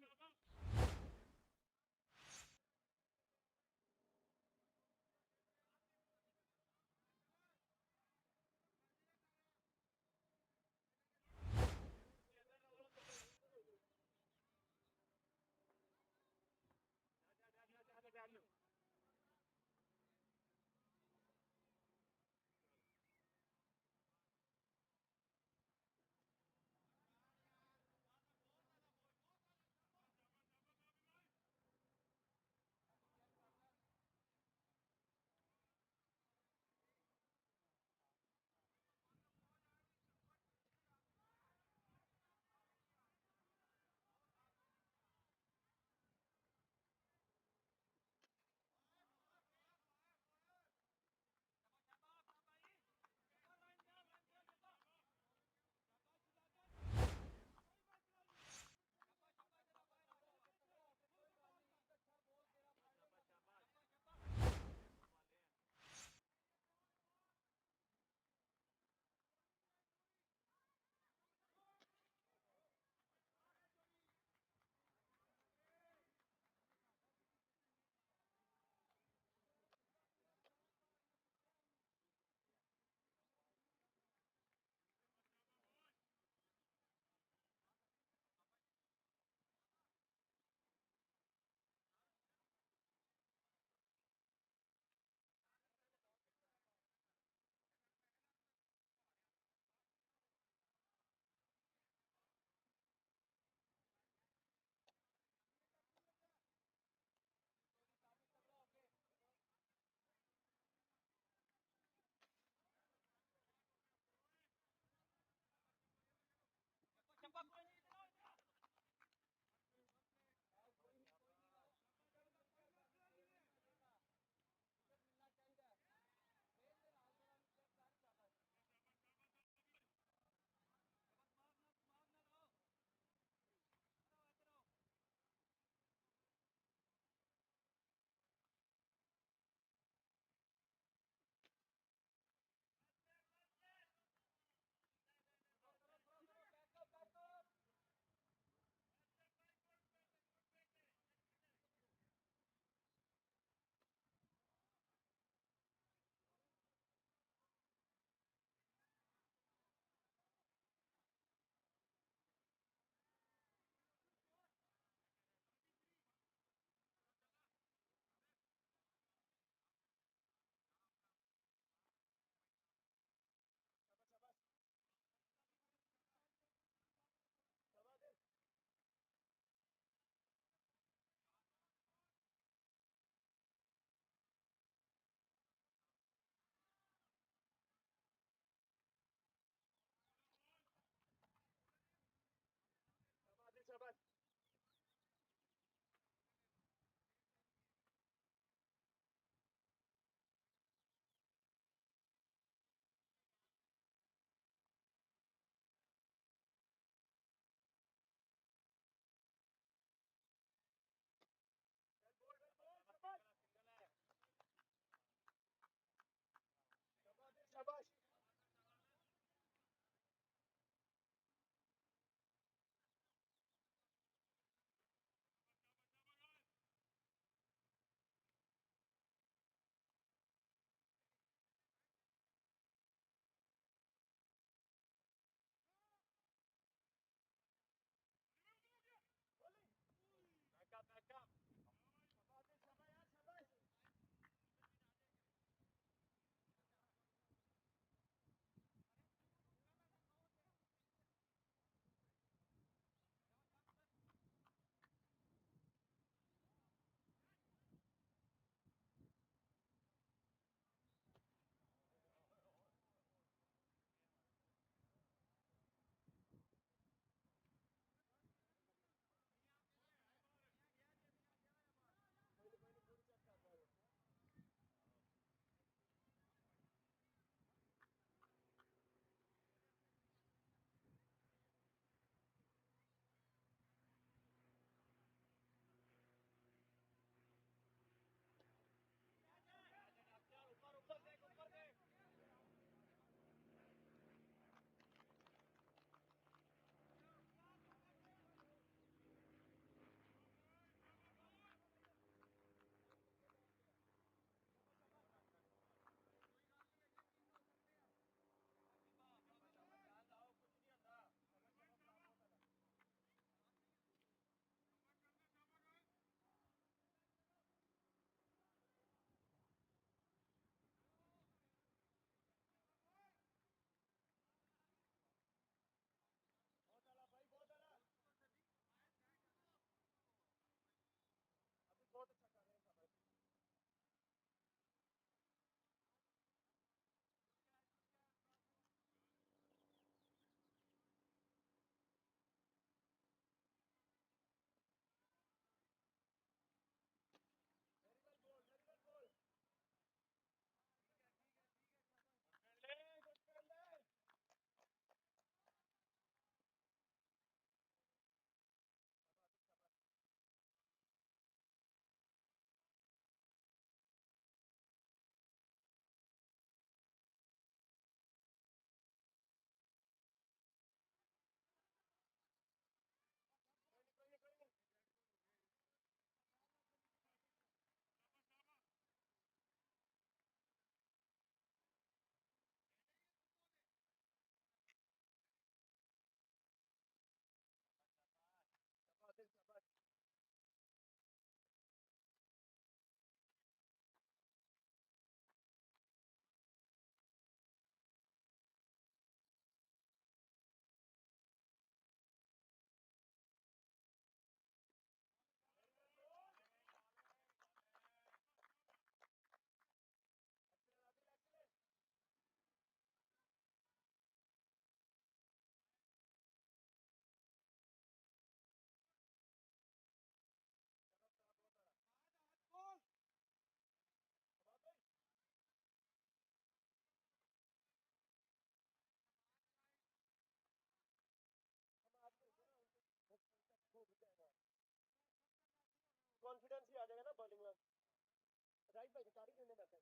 राइट भाई गाड़ी लेने बैठे कोई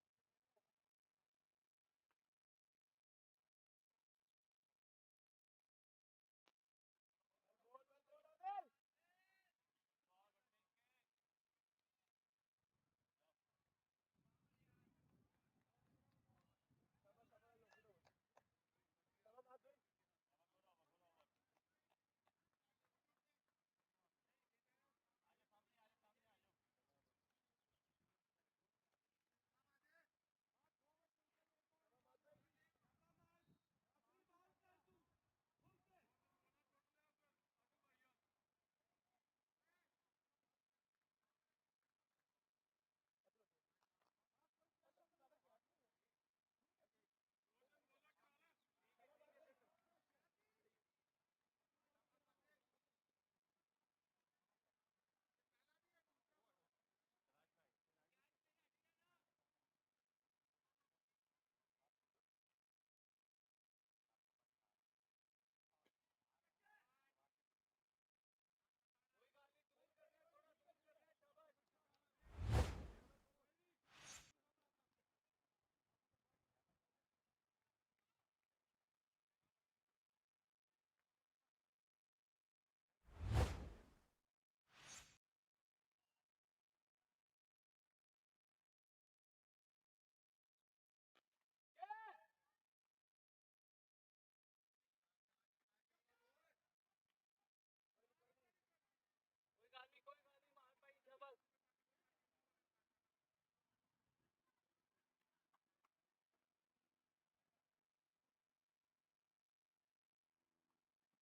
गाड़ी मार पाई डबल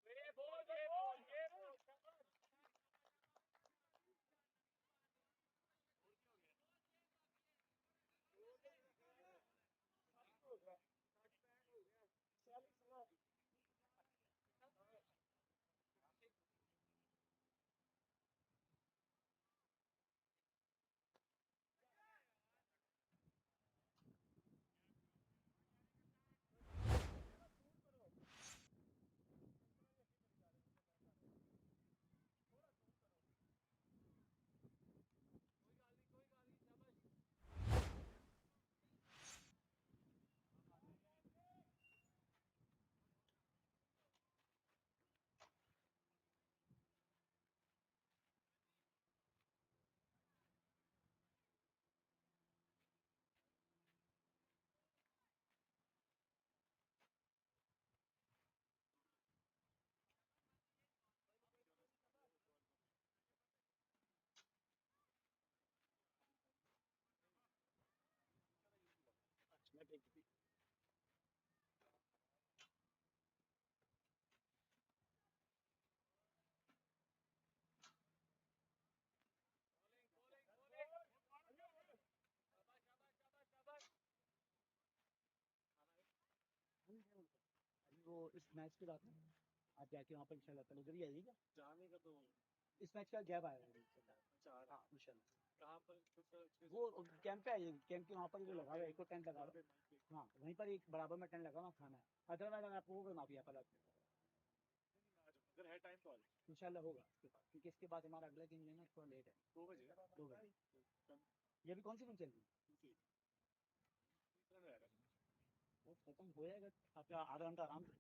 ये बोल अभी वो इस मैच के बाद आप जाके वहाँ पर इंशाल्लाह कल उधर ही आइएगा जाने का तो इस मैच का गैप आएगा चार हाँ इंशाल्लाह कहाँ पर वो कैंप पे आइएगा कैंप के वहाँ पर वो लगा हुआ है एक टेंट लगा हुआ है हाँ वहीं पर एक बराबर में टेंट लगा हुआ खाना है अदरवाइज अगर आपको वो माफिया पर अगर है टाइम तो आ जाओ इंशाल्लाह होगा क्योंकि इसके बाद हमारा अगला दिन जो है ना थोड़ा लेट है 2 बजे 2 बजे ये भी कौन सी फिल्म चल रही है वो खत्म हो जाएगा आपका आधा घंटा आराम से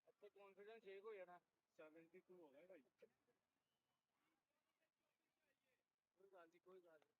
अच्छा कॉन्फिडेंस एक हो जाना 72 हो गए भाई कोई बात नहीं कोई बात नहीं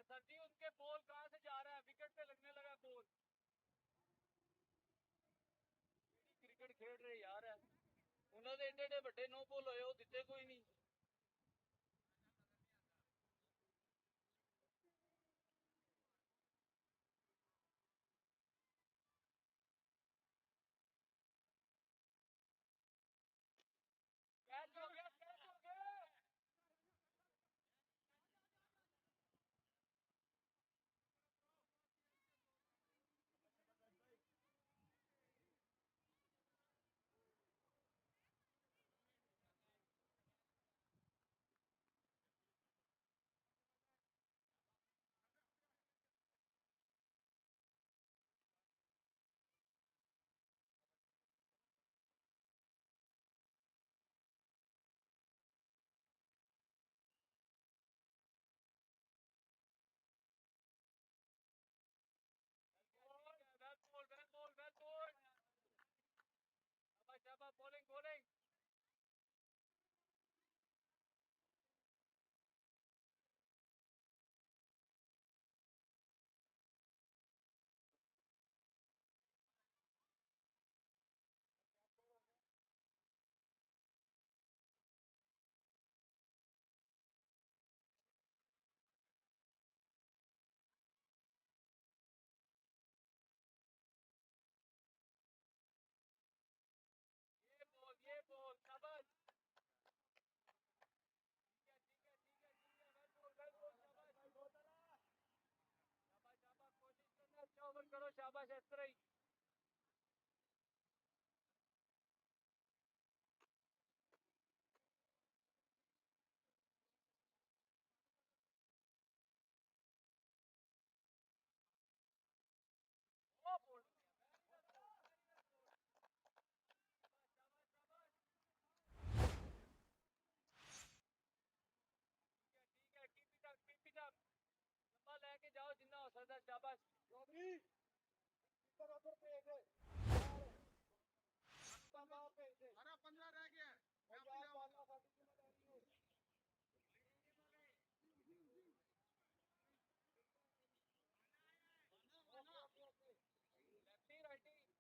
सर जी उनके बॉल कहाँ से जा रहा है, विकेट पे लगने लगा बॉल। क्रिकेट खेल रहे यार उन्होंने एडे एडे बड़े नो बॉल होए, वो दिते कोई नहीं। कैच हो गया, कैच हो गया। Well ball, well ball, well ball. Shabash, shabash, bowling, bowling. ये ball, शाबाश। ठीक है, ठीक है, ठीक है, well ball, शाबाश। शाबाश, शाबाश, कोशिश करना, अच्छा ओवर करो, शाबाश, इस तरह ही। ओ ball, शाबाश, शाबाश। ठीक है, keep it up, keep it up। लंबा लेके जाओ जितना हो सकता है, शाबाश। हरा 15 रह गया है। मैं अपनी जाऊंगा। Lefty righty. और राइटी है क्या?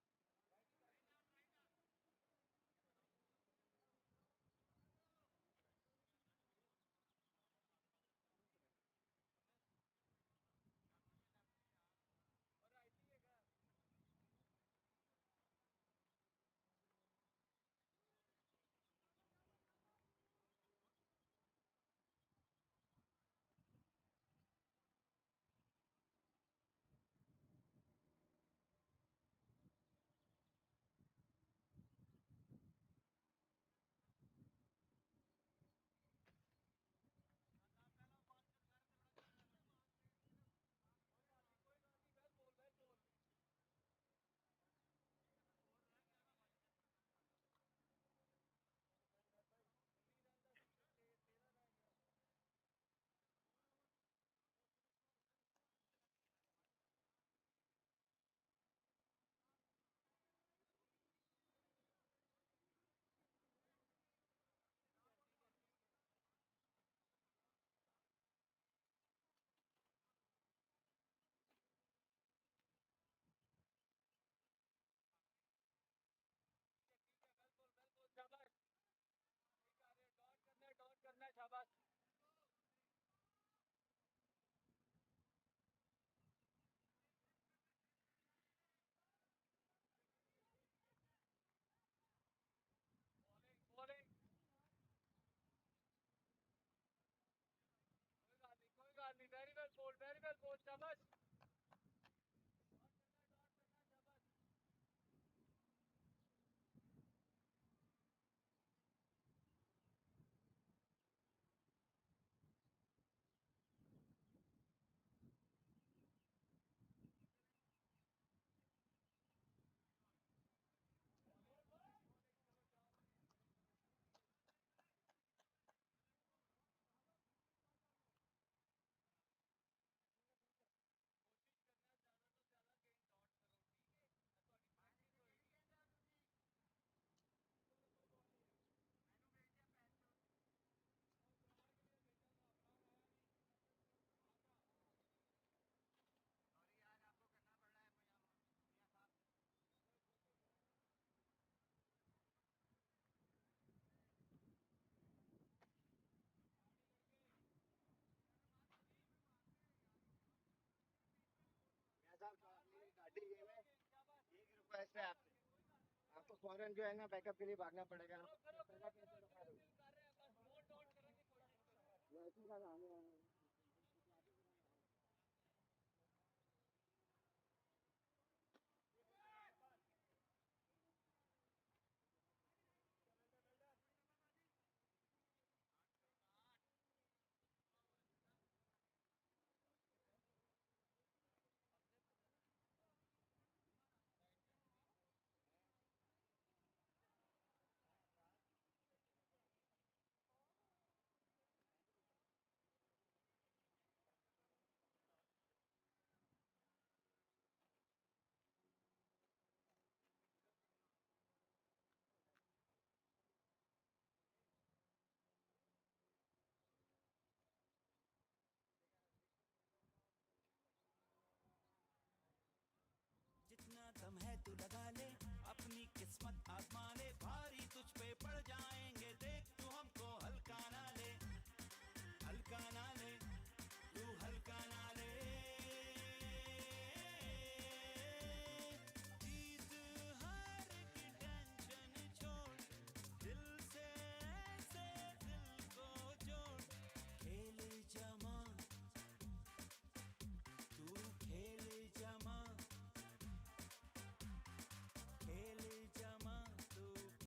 कबड्डी गेम है, एक रिक्वेस्ट है आपसे, आपको फौरन जो है ना बैकअप के लिए भागना पड़ेगा। पहला कैसे रुका दो, वैसे का काम है। जितना दम है तू लगा ले, अपनी किस्मत आजमा ले, भारी तुझ पे पड़ जाएंगे